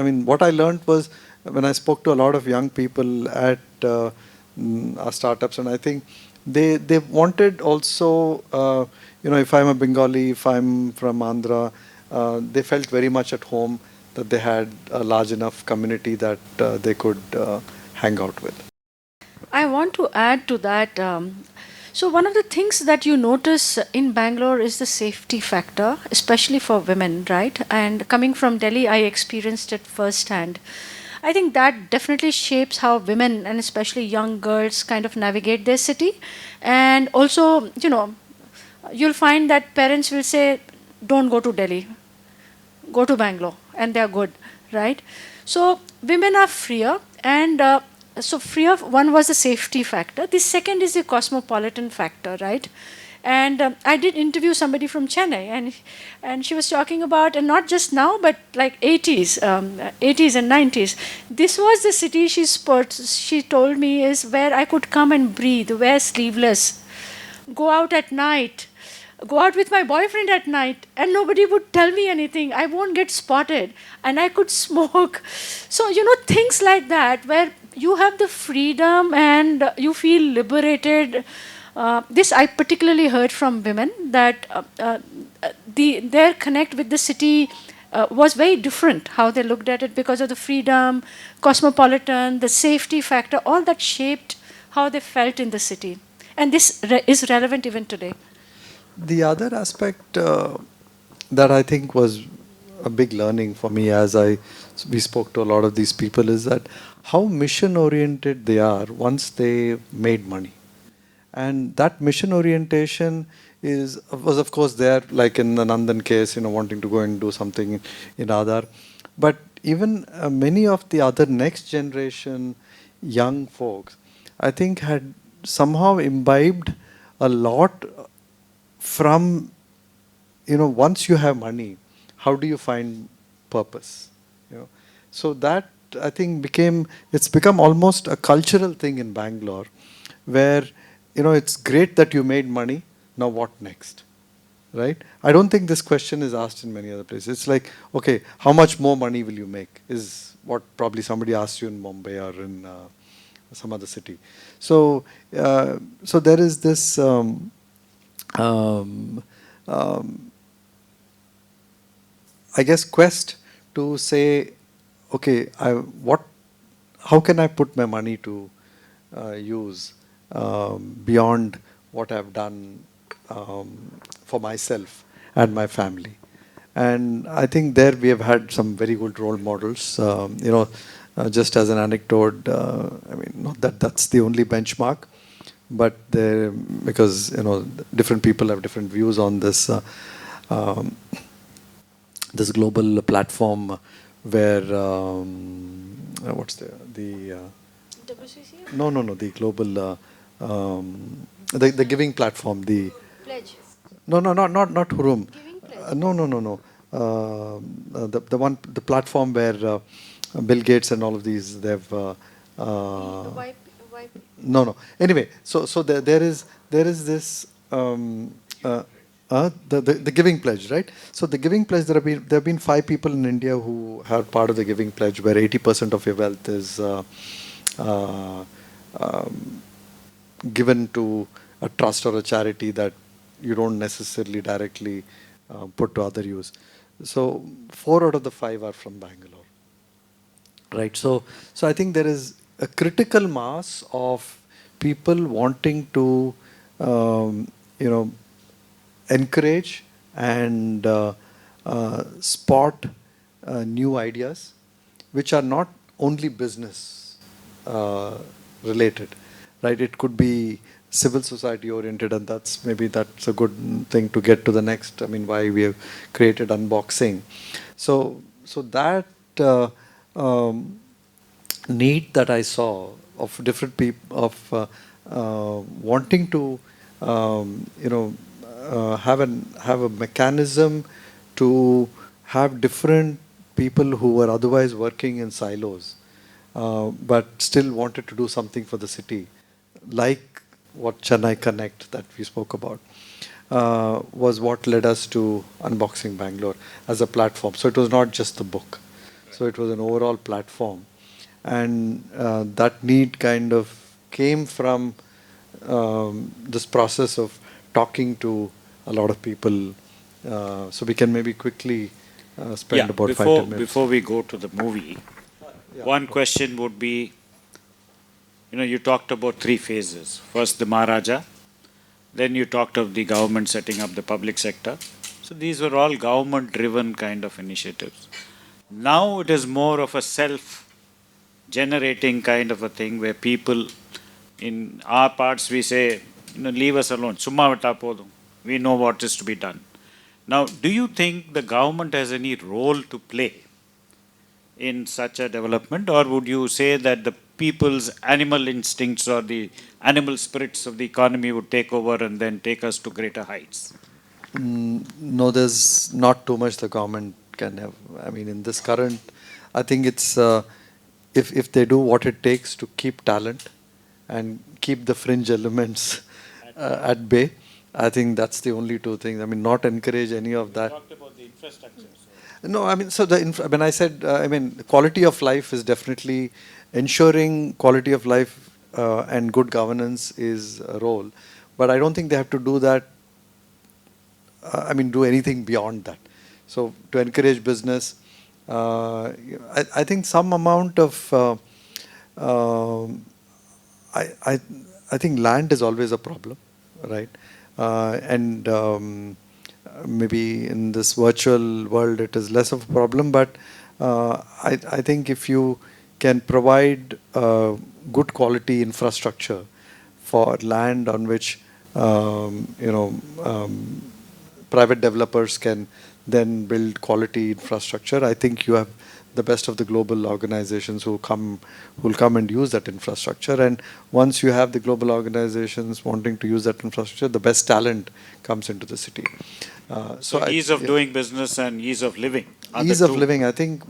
mean, what I learned was when I spoke to a lot of young people at our startups, and I think they wanted also, if I'm a Bengali, if I'm from Andhra, they felt very much at home, that they had a large enough community that they could hang out with. I want to add to that. So one of the things that you notice in Bangalore is the safety factor, especially for women, right? And coming from Delhi, I experienced it firsthand. I think that definitely shapes how women, and especially young girls, kind of navigate their city. And also, you'll find that parents will say, don't go to Delhi, go to Bangalore, and they're good, right? So women are freer, and freer, one was the safety factor. The second is the cosmopolitan factor, right? And I did interview somebody from Chennai, and she was talking about, and not just now, but like 80s and 90s. This was the city she told me is where I could come and breathe, wear sleeveless, go out at night, go out with my boyfriend at night, and nobody would tell me anything. I won't get spotted, and I could smoke. So, things like that, where you have the freedom and you feel liberated. This I particularly heard from women, that their connect with the city was very different, how they looked at it, because of the freedom, cosmopolitan, the safety factor, all that shaped how they felt in the city. And this is relevant even today. The other aspect that I think was a big learning for me as we spoke to a lot of these people is that how mission oriented they are once they made money. And that mission orientation was of course there, like in the Nandan case, wanting to go and do something in Aadhar. But even many of the other next generation young folks, I think, had somehow imbibed a lot from, once you have money, how do you find purpose? So that, I think, it's become almost a cultural thing in Bangalore, where it's great that you made money. Now what next? Right? I don't think this question is asked in many other places. It's like, okay, how much more money will you make? Is what probably somebody asks you in Mumbai or in some other city. So, so there is this um, um, I guess quest to say, okay, how can I put my money to use beyond what I've done for myself and my family. And I think there we have had some very good role models. Just as an anecdote, I mean, not that that's the only benchmark, but because different people have different views on this. Um, this global platform where what's the WCC? no the global the giving platform, the Pledge. not Hurum. Giving pledge. No. The platform where Bill Gates and all of these they've Wipe. no. Anyway, so there is this the giving pledge, right? So the giving pledge, there have been 5 people in India who are part of the giving pledge, where 80% of your wealth is given to a trust or a charity that you don't necessarily directly put to other use. So 4 out of the 5 are from Bangalore, right? So I think there is a critical mass of people wanting to encourage and spot new ideas which are not only business related, right? It could be civil society oriented, and that's a good thing to get to the next. I mean, why we have created unboxing. So that need that I saw of different people of wanting to have a mechanism to have different people who were otherwise working in silos, but still wanted to do something for the city, like what Chennai Connect that we spoke about, was what led us to Unboxing Bangalore as a platform. So it was not just the book. So it was an overall platform. And that need kind of came from this process of talking to a lot of people. So we can maybe quickly spend about 5-10 minutes. Before we go to the movie, one question would be, you talked about 3 phases. First, the Maharaja. Then you talked of the government setting up the public sector. So these were all government-driven kind of initiatives. Now it is more of a self-generating kind of a thing where people, in our parts we say, leave us alone. Summa vata podum. We know what is to be done. Now, do you think the government has any role to play in such a development, or would you say that the people's animal instincts or the animal spirits of the economy would take over and then take us to greater heights? No, there's not too much the government can have. I mean, in this current, I think it's if they do what it takes to keep talent and keep the fringe elements at bay, I think that's the only 2 things. I mean, not encourage any of that. You talked about the infrastructure. No, I mean, so when I said, quality of life is definitely ensuring quality of life and good governance is a role. But I don't think they have to do that, do anything beyond that. So to encourage business, I think some amount of, I think land is always a problem, right? And maybe in this virtual world it is less of a problem, but I think if you can provide good quality infrastructure for land on which private developers can then build quality infrastructure, I think you have the best of the global organizations who will come and use that infrastructure. And once you have the global organizations wanting to use that infrastructure, the best talent comes into the city. So ease of doing business and ease of living. Ease of living, I think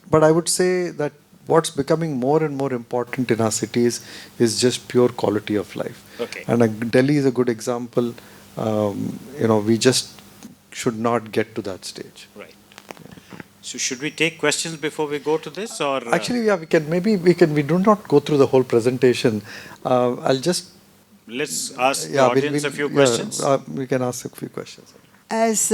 but I would say that what's becoming more and more important in our cities is just pure quality of life. Okay. And Delhi is a good example. We just should not get to that stage. Right. So should we take questions before we go to this, or Actually, yeah, we can. Maybe we can. We do not go through the whole presentation. I'll just. let's ask the Yeah, audience a few yeah, questions? we can ask a few questions. As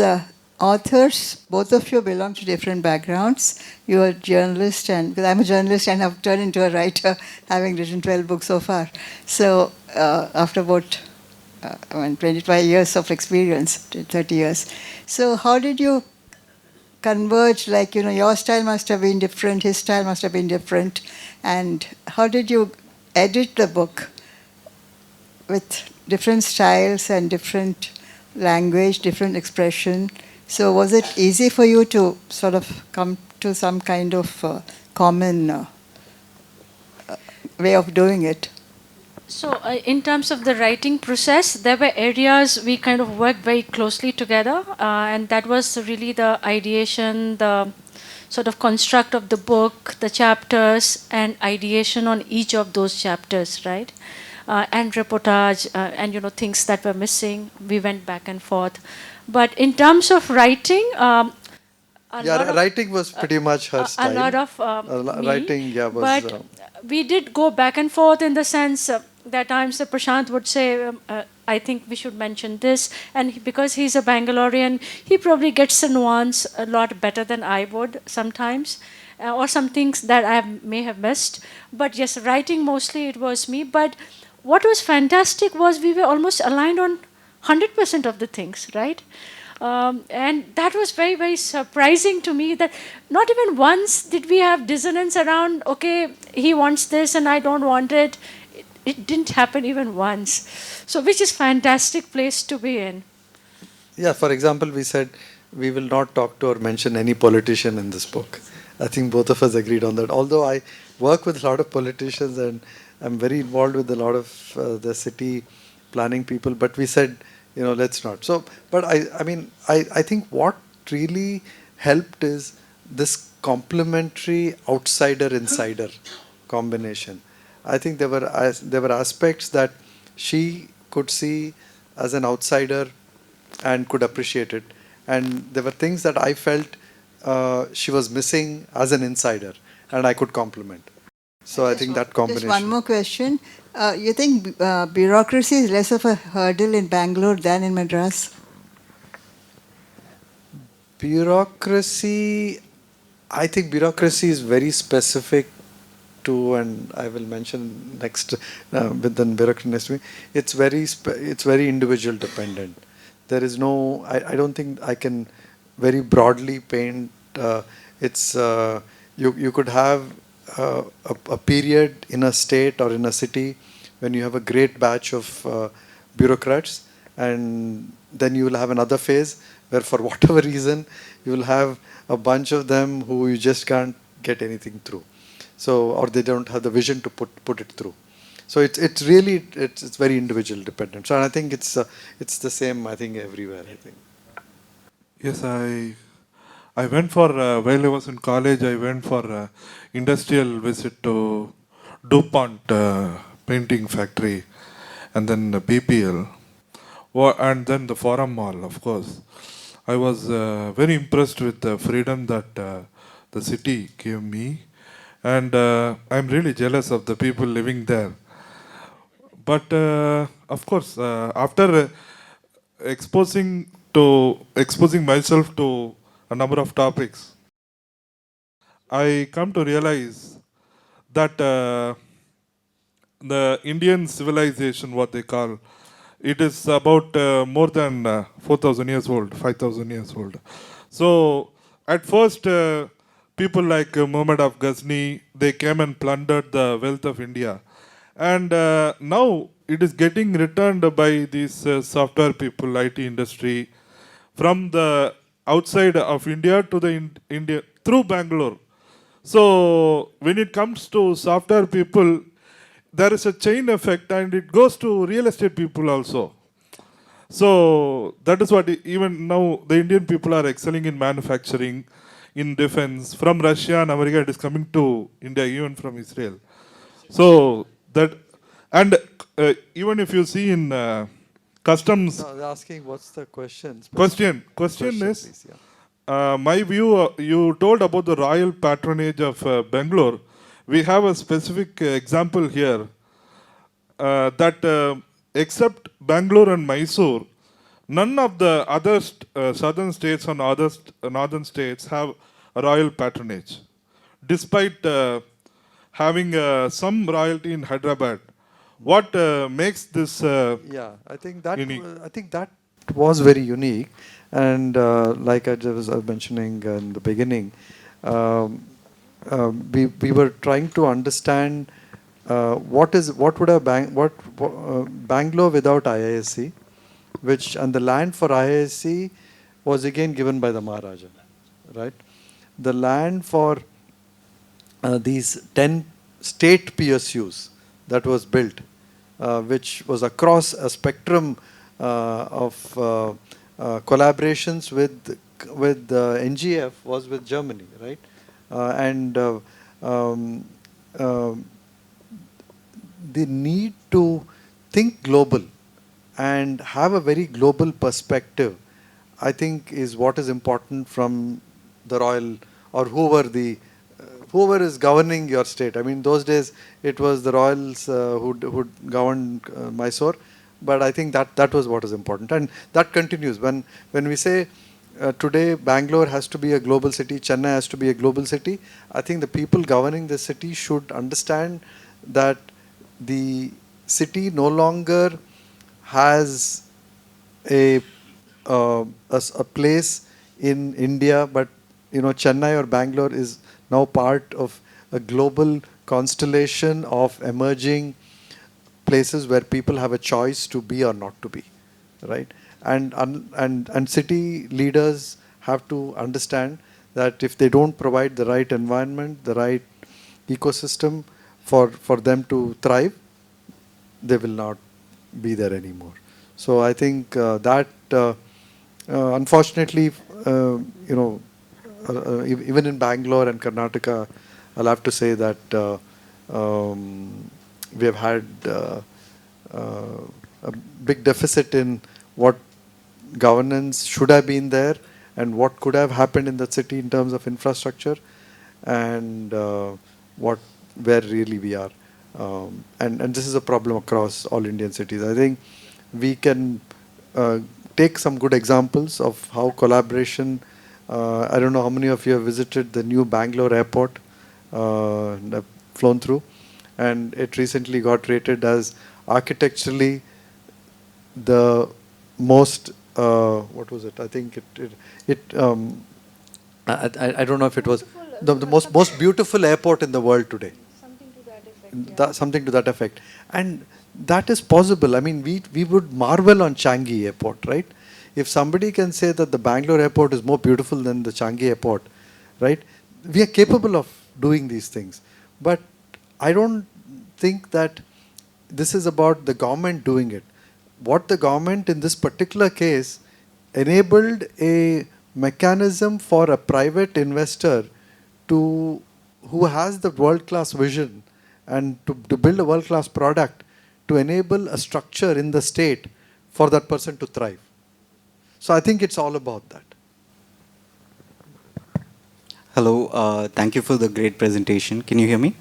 authors, both of you belong to different backgrounds. You are journalist, and because I'm a journalist and have turned into a writer, having written 12 books so far. So after about 25 years of experience, 30 years. So how did you converge? Like, your style must have been different, his style must have been different. And how did you edit the book with different styles and different language, different expression? So was it easy for you to sort of come to some kind of common way of doing it? So in terms of the writing process, there were areas we kind of worked very closely together, and that was really the ideation, the sort of construct of the book, the chapters, and ideation on each of those chapters, right? And reportage, and things that were missing, we went back and forth. But in terms of writing, writing was pretty much her style. a lot of me, writing, yeah, was. But we did go back and forth in the sense that times Prashant would say, I think we should mention this, and because he's a Bangalorean, he probably gets the nuance a lot better than I would sometimes, or some things that I may have missed. But yes, writing mostly it was me. But what was fantastic was we were almost aligned on 100% of the things, right? And that was very, very surprising to me that not even once did we have dissonance around, okay, he wants this and I don't want it. It didn't happen even once. So which is fantastic place to be in. Yeah, for example, we said we will not talk to or mention any politician in this book. I think both of us agreed on that. Although I work with a lot of politicians and I'm very involved with a lot of the city planning people, but we said, let's not. So, but I think what really helped is this complementary outsider-insider combination. I think there were aspects that she could see as an outsider and could appreciate it, and there were things that I felt she was missing as an insider, and I could complement. So I think that combination. Just one more question. You think bureaucracy is less of a hurdle in Bangalore than in Madras? Bureaucracy, I think bureaucracy is very specific to, and I will mention next with the bureaucracy next to me. It's very individual dependent. There is no, I don't think I can very broadly paint. You could have a period in a state or in a city when you have a great batch of bureaucrats, and then you will have another phase where for whatever reason you will have a bunch of them who you just can't get anything through. So, or they don't have the vision to put it through. So it's really very individual dependent. So I think it's the same, I think, everywhere, I think. Yes, I went for while I was in college. I went for industrial visit to DuPont painting factory, and then the BPL, and then the Forum Mall. Of course, I was very impressed with the freedom that the city gave me, and I'm really jealous of the people living there. But of course, after exposing myself to a number of topics, I come to realize that the Indian civilization, what they call, it is about more than 4,000 years old, 5,000 years old. So at first, people like Muhammad of Ghazni, they came and plundered the wealth of India. And now it is getting returned by these software people, IT industry, from the outside of India to the India through Bangalore. So when it comes to software people, there is a chain effect, and it goes to real estate people also. So that is what even now the Indian people are excelling in manufacturing, in defense. From Russia and America, it is coming to India, even from Israel. So that, and even if you see in customs, No, they're asking what's the question? question is, Please, yeah. my view, you told about the royal patronage of Bangalore. We have a specific example here that except Bangalore and Mysore, none of the other southern states and other northern states have a royal patronage, despite having some royalty in Hyderabad. What makes this Yeah, unique? I think that was very unique, and like I was mentioning in the beginning, um, we were trying to understand what would a Bangalore without IISc, which and the land for IISc was again given by the Maharaja, right? The land for these 10 state PSUs that was built, which was across a spectrum of collaborations with NGF, was with Germany, right? And the need to think global and have a very global perspective, I think, is what is important from the royal or whoever is governing your state. I mean, those days it was the royals who governed Mysore, but I think that was what is important, and that continues. When we say today Bangalore has to be a global city, Chennai has to be a global city, I think the people governing the city should understand that the city no longer has a a place in India, but Chennai or Bangalore is now part of a global constellation of emerging places where people have a choice to be or not to be, right? And city leaders have to understand that if they don't provide the right environment, the right ecosystem for them to thrive, they will not be there anymore. So I think that unfortunately, even in Bangalore and Karnataka, I'll have to say that we have had a big deficit in what governance should have been there and what could have happened in the city in terms of infrastructure and where really we are. And this is a problem across all Indian cities. I think we can take some good examples of how collaboration. I don't know how many of you have visited the new Bangalore airport and have flown through, and it recently got rated as architecturally the most. What was it? I think I don't know if it was the most beautiful airport in the world today. Something to that effect. And that is possible. I mean, we would marvel on Changi Airport, right? If somebody can say that the Bangalore airport is more beautiful than the Changi Airport, right? We are capable of doing these things. But I don't think that this is about the government doing it. What the government in this particular case enabled a mechanism for a private investor who has the world-class vision and to build a world-class product, to enable a structure in the state for that person to thrive. So I think it's all about that. Hello, thank you for the great presentation. Can you hear me?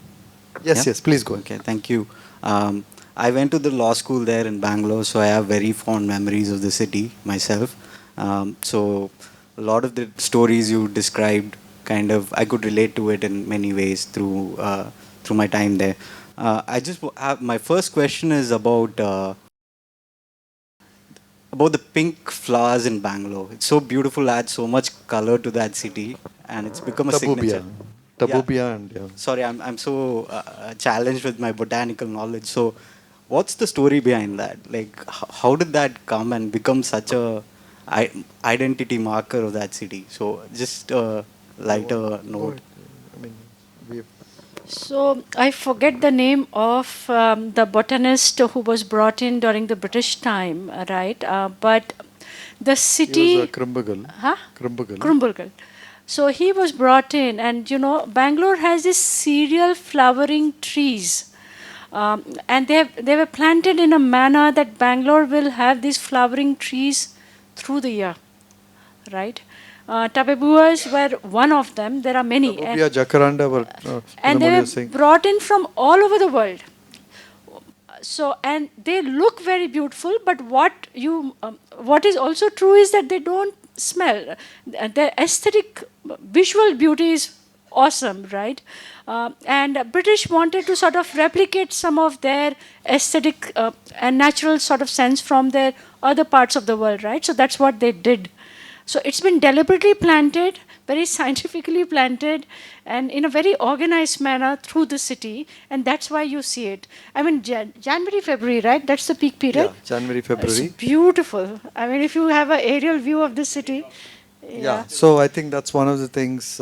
Yes, yes, please go ahead. Okay, thank you. I went to the law school there in Bangalore, so I have very fond memories of the city myself. So a lot of the stories you described, kind of, I could relate to it in many ways through my time there. I just have, my first question is about the pink flowers in Bangalore. It's so beautiful, adds so much color to that city, and it's become a signature. Tabubia and yeah. Sorry, I'm so challenged with my botanical knowledge. So, what's the story behind that? Like, how did that come and become such a identity marker of that city? So, just a lighter note. I mean, we. So I forget the name of the botanist who was brought in during the British time, right? But the city. He was Krimbagal. Huh? Krimbagal. Krimbagal. So he was brought in, and you know, Bangalore has these serial flowering trees. And they were planted in a manner that Bangalore will have these flowering trees through the year, right? Tabebuas were one of them. There are many. Tabubia, Jacaranda were, And they you're were saying. brought in from all over the world. So, and they look very beautiful, but what is also true is that they don't smell. Their aesthetic visual beauty is awesome, right? And British wanted to sort of replicate some of their aesthetic and natural sort of sense from their other parts of the world, right? So that's what they did. So it's been deliberately planted, very scientifically planted, and in a very organized manner through the city, and that's why you see it. I mean, January, February, right? That's the peak period. Yeah, January, February. It's beautiful. I mean, if you have an aerial view of the city. Yeah, so I think that's one of the things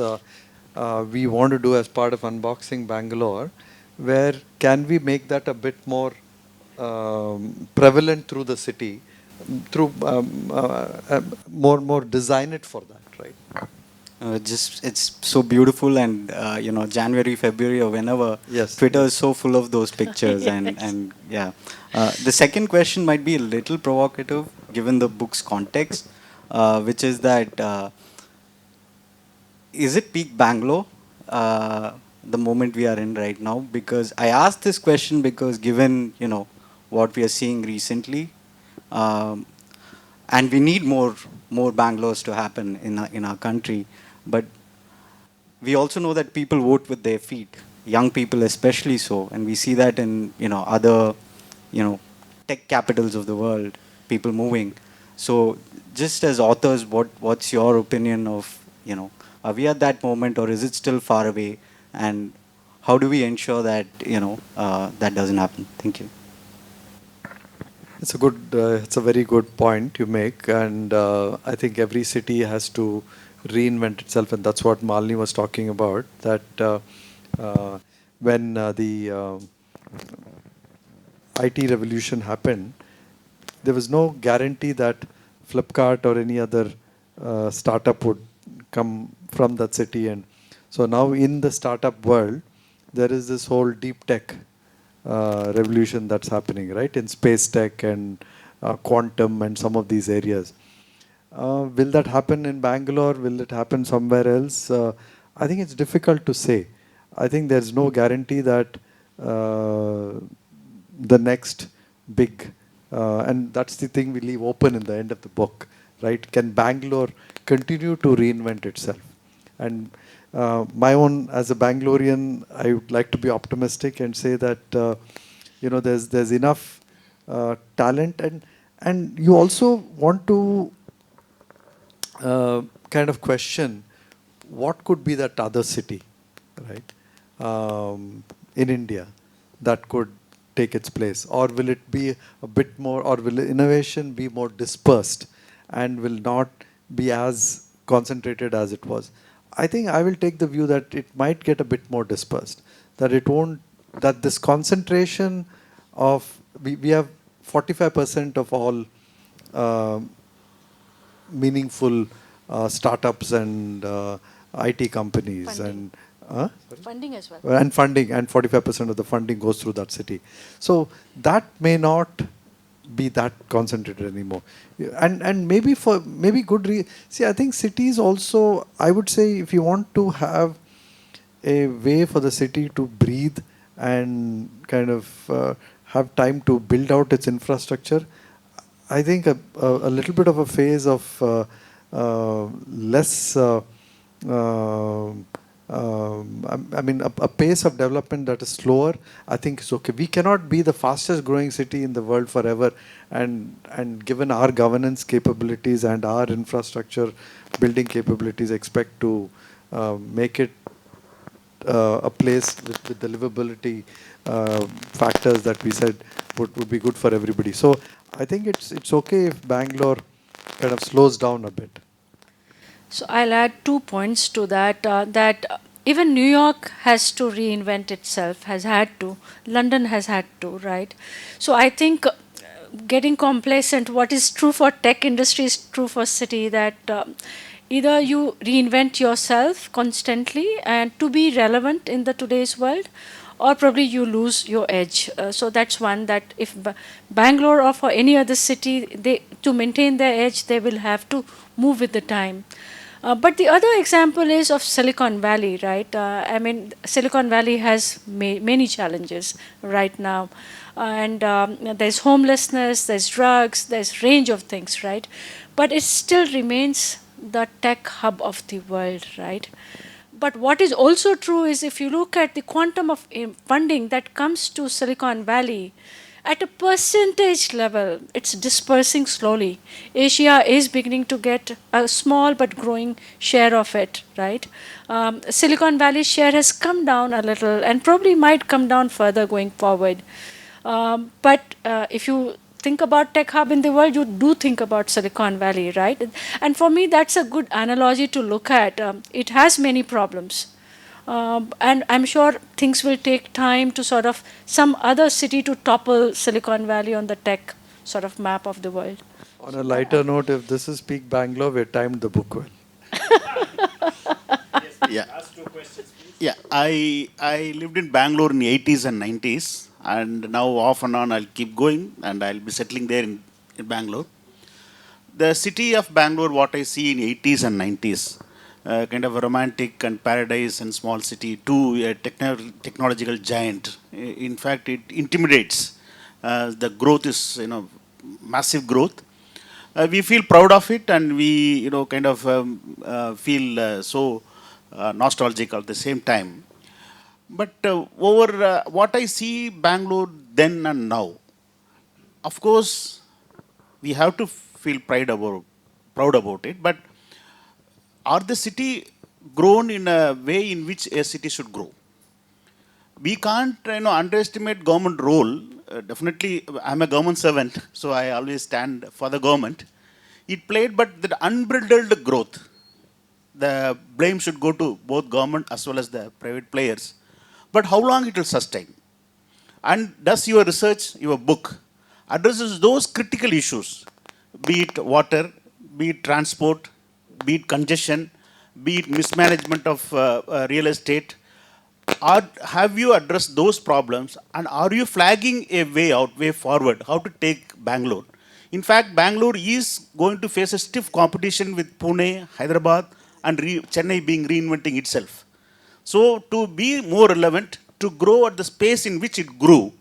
we want to do as part of Unboxing Bangalore, where can we make that a bit more prevalent through the city, through more design it for that, right? Just it's so beautiful, and you know, January, February, or whenever, yes, Twitter is so full of those pictures. And yeah, the second question might be a little provocative given the book's context, which is that is it peak Bangalore, the moment we are in right now? Because I asked this question because given, you know, what we are seeing recently, and we need more Bangalores to happen in our country. But we also know that people vote with their feet, young people especially so, and we see that in, you know, other, you know, tech capitals of the world, people moving. So just as authors, what's your opinion of, you know, are we at that moment, or is it still far away? And how do we ensure that, you know, that doesn't happen? Thank you. It's a very good point you make, and I think every city has to reinvent itself, and that's what Malini was talking about. That when the IT revolution happened, there was no guarantee that Flipkart or any other startup would come from that city, and so now in the startup world, there is this whole deep tech revolution that's happening, right, in space tech and quantum and some of these areas. Will that happen in Bangalore? Will it happen somewhere else? I think it's difficult to say. I think there's no guarantee that the next big, and that's the thing we leave open in the end of the book, right? Can Bangalore continue to reinvent itself? And my own, as a Bangalorean, I would like to be optimistic and say that you know, there's enough talent, and you also want to kind of question what could be that other city, right, in India that could take its place, or will it be a bit more, or will innovation be more dispersed and will not be as concentrated as it was? I think I will take the view that it might get a bit more dispersed, that it won't, that this concentration of, we have 45% of all meaningful startups and IT companies, Funding. and Funding as well. and funding, and 45% of the funding goes through that city. So that may not be that concentrated anymore, and maybe good see, I think cities also, I would say, if you want to have a way for the city to breathe and kind of have time to build out its infrastructure, I think a little bit of a phase of less, I mean, a pace of development that is slower, I think is okay. We cannot be the fastest growing city in the world forever, and given our governance capabilities and our infrastructure building capabilities, expect to make it a place with the livability factors that we said would be good for everybody. So I think it's okay if Bangalore kind of slows down a bit. So I'll add 2 points to that. That even New York has to reinvent itself, has had to. London has had to, right? So I think getting complacent, what is true for tech industry is true for city. That Either you reinvent yourself constantly and to be relevant in the today's world, or probably you lose your edge. So that's one that if Bangalore or for any other city, they to maintain their edge, they will have to move with the time. But the other example is of Silicon Valley, right? I mean, Silicon Valley has many challenges right now. And there's homelessness, there's drugs, there's range of things, right? But it still remains the tech hub of the world, right? But what is also true is if you look at the quantum of funding that comes to Silicon Valley, at a percentage level, it's dispersing slowly. Asia is beginning to get a small but growing share of it, right? Silicon Valley's share has come down a little and probably might come down further going forward. But if you think about tech hub in the world, you do think about Silicon Valley, right? And for me, that's a good analogy to look at. It has many problems. And I'm sure things will take time to sort of some other city to topple Silicon Valley on the tech sort of map of the world. On a lighter note, if this is peak Bangalore, we timed the book well. Yeah. Yeah, I lived in Bangalore in the 80s and 90s, and now off and on I'll keep going, and I'll be settling there in Bangalore. The city of Bangalore, what I see in 80s and 90s, kind of a romantic and paradise and small city to a technological giant. In fact, it intimidates. The growth is, massive growth. We feel proud of it, and we, kind of feel so nostalgic at the same time. But over what I see Bangalore then and now, of course, we have to feel proud about it, but are the city grown in a way in which a city should grow? We can't underestimate government role. Definitely, I'm a government servant, so I always stand for the government. It played, but the unbridled growth, the blame should go to both government as well as the private players. But how long it will sustain? And does your research, your book, addresses those critical issues, be it water, be it transport, be it congestion, be it mismanagement of real estate? Have you addressed those problems, and are you flagging a way forward, how to take Bangalore? In fact, Bangalore is going to face a stiff competition with Pune, Hyderabad, and Chennai being reinventing itself. So, to be more relevant, to grow at the space in which it grew,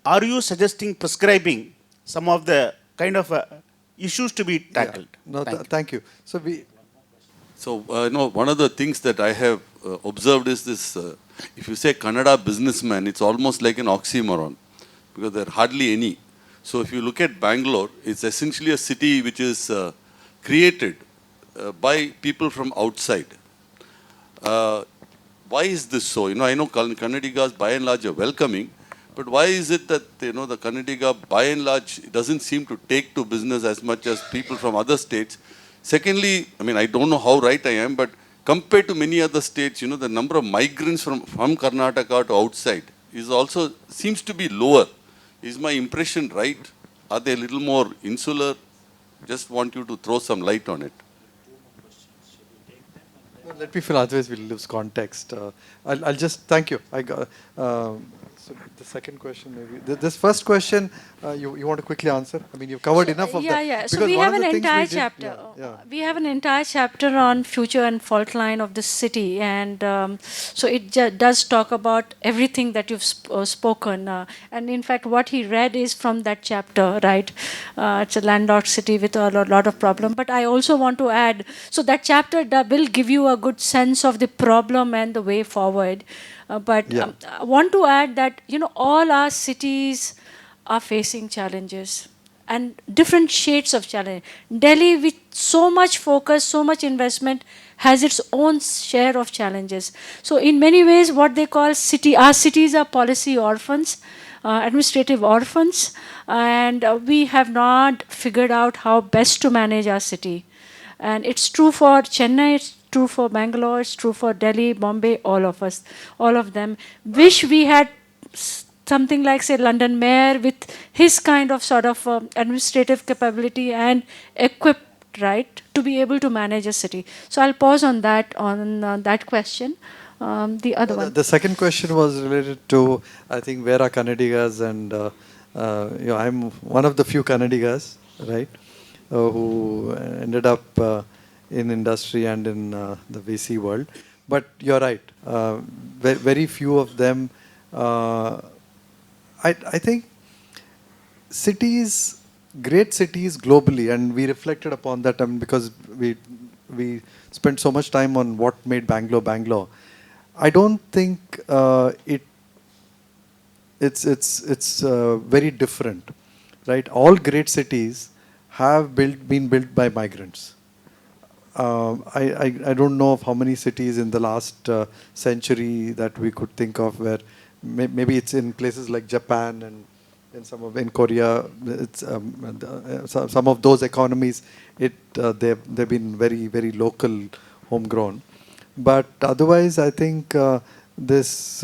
are you suggesting prescribing some of the kind of issues to be tackled? Yeah. No, thank you. So, one of the things that I have observed is this, if you say Kannada businessman, it's almost like an oxymoron, because there are hardly any. So, if you look at Bangalore, it's essentially a city which is created by people from outside. Why is this so? I know Kannadigas by and large are welcoming, but why is it that, the Kannadiga by and large doesn't seem to take to business as much as people from other states? Secondly, I don't know how right I am, but compared to many other states, the number of migrants from Karnataka to outside is also seems to be lower. Is my impression right? Are they a little more insular? Just want you to throw some light on it. Let me feel, otherwise we'll lose context. I'll just, thank you. So the second question maybe. This first question, you want to quickly answer? You've covered enough of that. Yeah. So we have an entire chapter. We have an entire chapter on future and fault line of the city. And so it does talk about everything that you've spoken. And in fact, what he read is from that chapter, right? It's a landlocked city with a lot of problem. But I also want to add, so that chapter will give you a good sense of the problem and the way forward. I want to add that, all our cities are facing challenges and different shades of challenge. Delhi, with so much focus, so much investment, has its own share of challenges. So in many ways, what they call our cities are policy orphans, administrative orphans, and we have not figured out how best to manage our city. And it's true for Chennai, it's true for Bangalore, it's true for Delhi, Bombay, all of them. Wish we had something like, say, London Mayor with his kind of sort of administrative capability and equipped right, to be able to manage a city? So I'll pause on that question. The other one. The second question was related to, I think, where are Kannadigas, and I'm one of the few Kannadigas, right, who ended up in industry and in the VC world. But you're right, very few of them. I think cities, great cities globally, and we reflected upon that, because we spent so much time on what made Bangalore Bangalore. I don't think it's very different, right? All great cities have been built by migrants. I don't know of how many cities in the last century that we could think of where maybe it's in places like Japan and in Korea. It's some of those economies. They've been very local, homegrown. But otherwise, I think this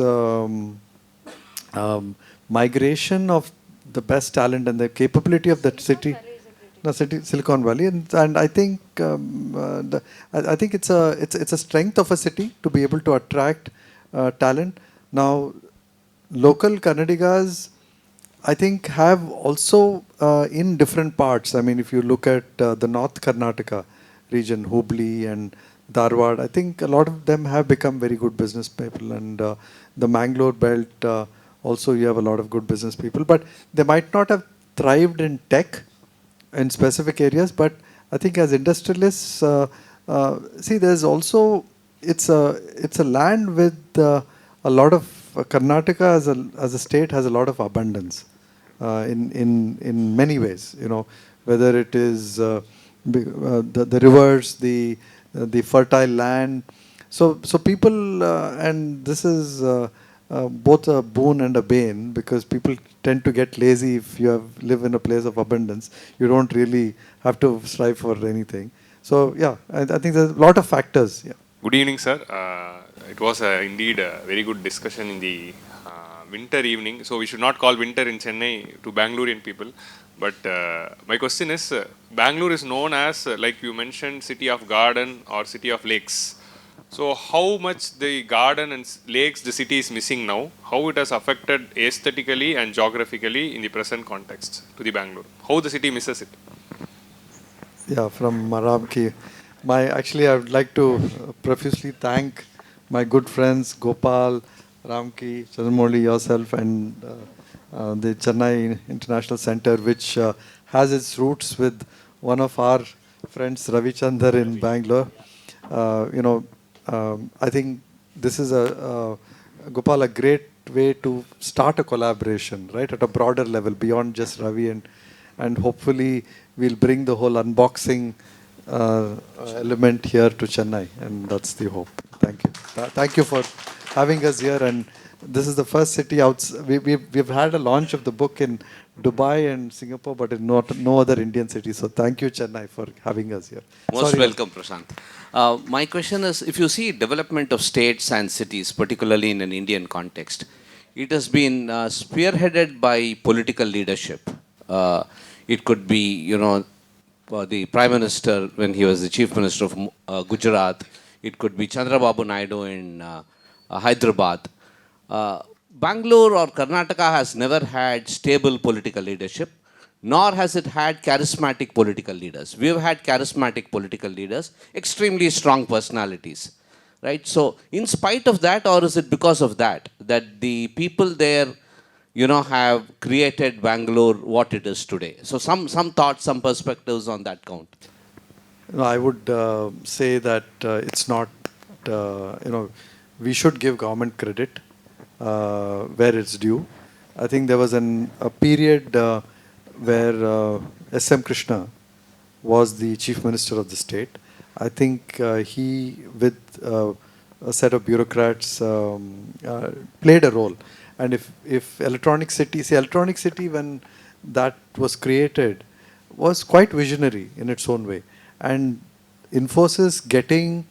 migration of the best talent and the capability of that city. No, Silicon Valley, and I think I think it's a strength of a city to be able to attract talent. Now, local Kannadigas, I think, have also in different parts. I mean, if you look at the North Karnataka region, Hubli and Dharwad, I think a lot of them have become very good business people, and the Mangalore belt also, you have a lot of good business people, but they might not have thrived in tech in specific areas. But I think as industrialists, see, there's also, it's a land with a lot of Karnataka as a state has a lot of abundance in many ways. Whether it is the rivers, the fertile land. So people, and this is both a boon and a bane, because people tend to get lazy if you live in a place of abundance. You don't really have to strive for anything. So yeah, I think there's a lot of factors. Yeah. Good evening, sir. It was indeed a very good discussion in the winter evening. So we should not call winter in Chennai to Bangalorean people. But my question is, Bangalore is known as, like you mentioned, city of garden or city of lakes. So how much the garden and lakes the city is missing now, how it has affected aesthetically and geographically in the present context to the Bangalore? How the city misses it? Yeah, from Ramki. Actually, I would like to profusely thank my good friends Gopal, Ramki, Chandramouli, yourself, and the Chennai International Center, which has its roots with one of our friends, Ravi Chandar, in Bangalore. I think this is Gopal, a great way to start a collaboration, right, at a broader level beyond just Ravi, and hopefully we'll bring the whole unboxing element here to Chennai, and that's the hope. Thank you. Thank you for having us here, and this is the first city outside. We've had a launch of the book in Dubai and Singapore, but in no other Indian city. So thank you, Chennai, for having us here. Most welcome, Prashant. My question is, if you see development of states and cities, particularly in an Indian context, it has been spearheaded by political leadership. It could be, the Prime Minister when he was the Chief Minister of Gujarat. It could be Chandrababu Naidu in Hyderabad. Bangalore or Karnataka has never had stable political leadership, nor has it had charismatic political leaders. We have had charismatic political leaders, extremely strong personalities, right? So in spite of that, or is it because of that the people there, have created Bangalore what it is today? So some thoughts, some perspectives on that count. I would say that it's not, we should give government credit where it's due. I think there was a period where S.M. Krishna was the Chief Minister of the state. I think he, with a set of bureaucrats, played a role. And if Electronic City, when that was created, was quite visionary in its own way. And Infosys getting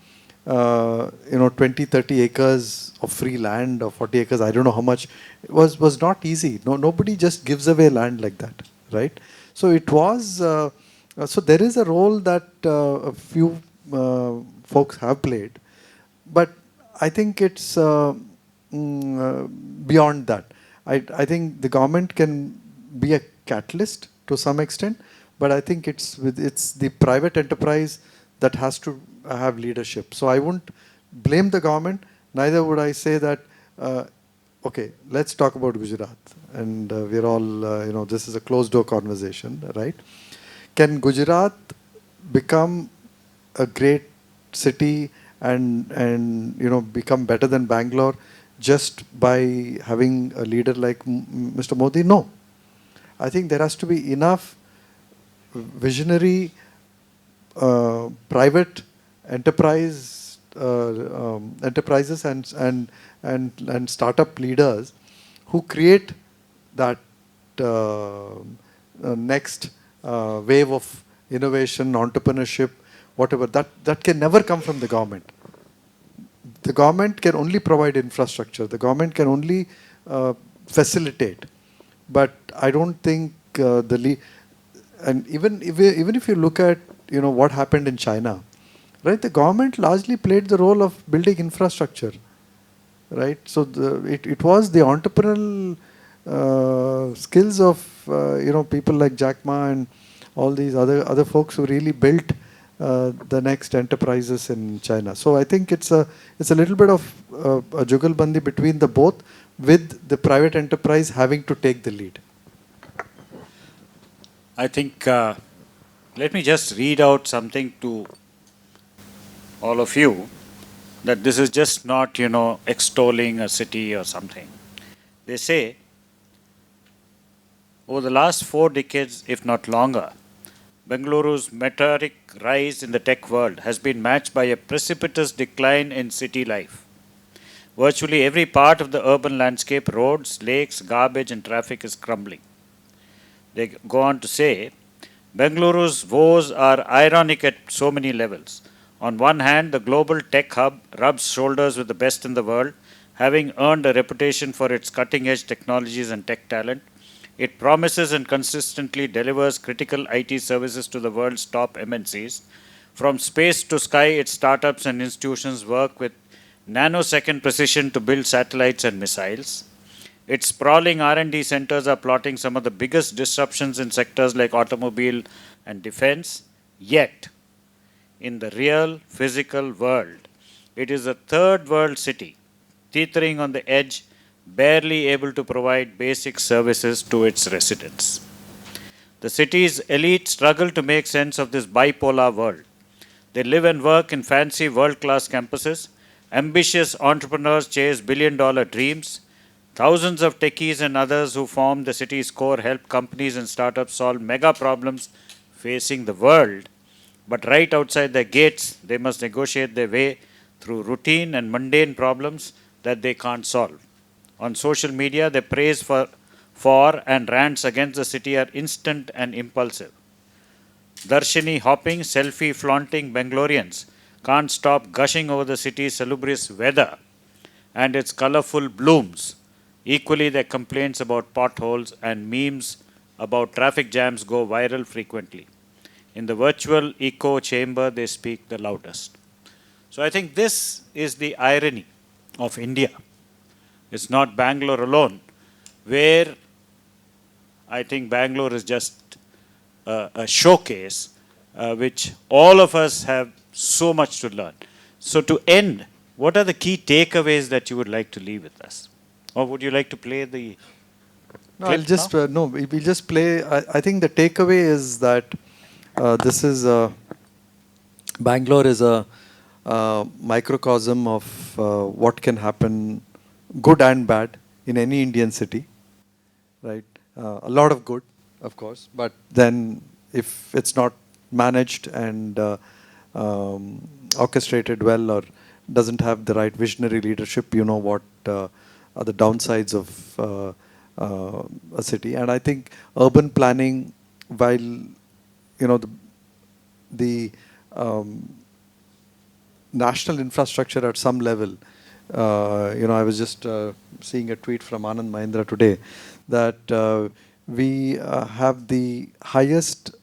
20, 30 acres of free land, or 40 acres, I don't know how much, was not easy. Nobody just gives away land like that, right? So it was So there is a role that a few folks have played, but I think it's beyond that. I think the government can be a catalyst to some extent, but I think it's the private enterprise that has to have leadership. So I wouldn't blame the government. Neither would I say that. Okay, let's talk about Gujarat, and we're all this is a closed door conversation, right? Can Gujarat become a great city and become better than Bangalore just by having a leader like Mr. Modi? No. I think there has to be enough visionary private enterprises and startup leaders who create that next wave of innovation, entrepreneurship, whatever. That can never come from the government. The government can only provide infrastructure. The government can only facilitate. But I don't think and even if you look at what happened in China, right? The government largely played the role of building infrastructure, right? So it was the entrepreneurial skills of people like Jack Ma and all these other folks who really built the next enterprises in China. So I think it's a little bit of a jugalbandi between the both, with the private enterprise having to take the lead. I think, let me just read out something to all of you, that this is just not, extolling a city or something. They say, over the last 4 decades, if not longer, Bengaluru's meteoric rise in the tech world has been matched by a precipitous decline in city life. Virtually every part of the urban landscape, roads, lakes, garbage, and traffic is crumbling. They go on to say, Bengaluru's woes are ironic at so many levels. On one hand, the global tech hub rubs shoulders with the best in the world, having earned a reputation for its cutting-edge technologies and tech talent. It promises and consistently delivers critical IT services to the world's top MNCs. From space to sky, its startups and institutions work with nanosecond precision to build satellites and missiles. Its sprawling R&D centers are plotting some of the biggest disruptions in sectors like automobile and defense. Yet, in the real physical world, it is a third world city, teetering on the edge, barely able to provide basic services to its residents. The city's elite struggle to make sense of this bipolar world. They live and work in fancy world-class campuses. Ambitious entrepreneurs chase billion-dollar dreams. Thousands of techies and others who form the city's core help companies and startups solve mega problems facing the world. But right outside their gates, they must negotiate their way through routine and mundane problems that they can't solve. On social media, their praise for and rants against the city are instant and impulsive. Darshini hopping, selfie flaunting Bangaloreans can't stop gushing over the city's salubrious weather and its colorful blooms. Equally, their complaints about potholes and memes about traffic jams go viral frequently. In the virtual echo chamber, they speak the loudest. So I think this is the irony of India. It's not Bangalore alone, where I think Bangalore is just a showcase which all of us have so much to learn. So to end, what are the key takeaways that you would like to leave with us? Or would you like to play the No, I'll just, we'll just play. I think the takeaway is that this is Bangalore is a microcosm of what can happen, good and bad, in any Indian city, right? A lot of good, of course, but then if it's not managed and orchestrated well, or doesn't have the right visionary leadership, you know what are the downsides of a city. And I think urban planning, while the national infrastructure at some level, I was just seeing a tweet from Anand Mahindra today that we have the highest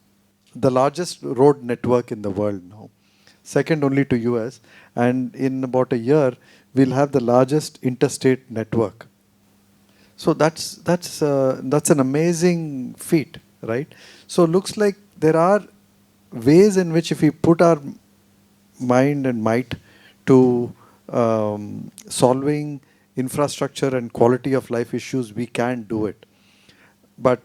the largest road network in the world now, second only to US, and in about a year we'll have the largest interstate network. So that's an amazing feat, right? So looks like there are ways in which if we put our mind and might to solving infrastructure and quality of life issues, we can do it. But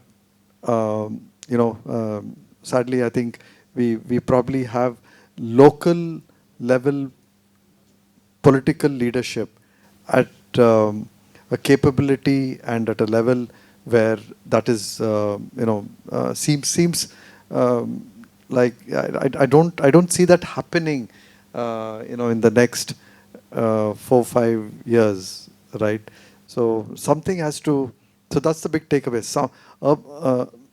sadly, I think we probably have local level political leadership at a capability and at a level where that is seems like I don't see that happening in the next 4-5 years, right? So something has to. So that's the big takeaway.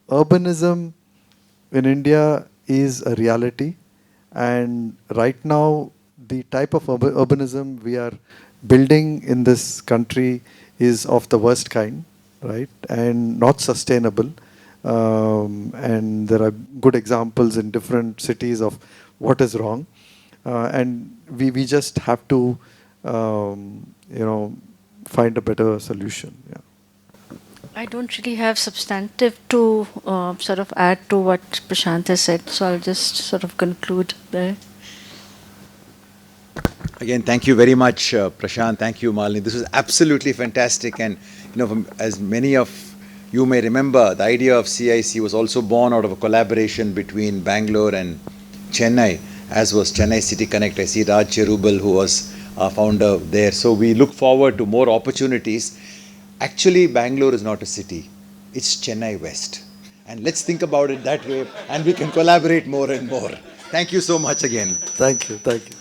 Urbanism in India is a reality, and right now the type of urbanism we are building in this country is of the worst kind, right, and not sustainable. And there are good examples in different cities of what is wrong, and we just have to find a better solution. Yeah. I don't really have substantive to sort of add to what Prashant has said, so I'll just sort of conclude there. Again, thank you very much, Prashant. Thank you, Malini. This was absolutely fantastic. And as many of you may remember, the idea of CIC was also born out of a collaboration between Bangalore and Chennai, as was Chennai City Connect. I see Raj Cherubal, who was our founder there. So we look forward to more opportunities. Actually, Bangalore is not a city. It's Chennai West. And let's think about it that way, and we can collaborate more and more. Thank you so much again. Thank you. Thank you.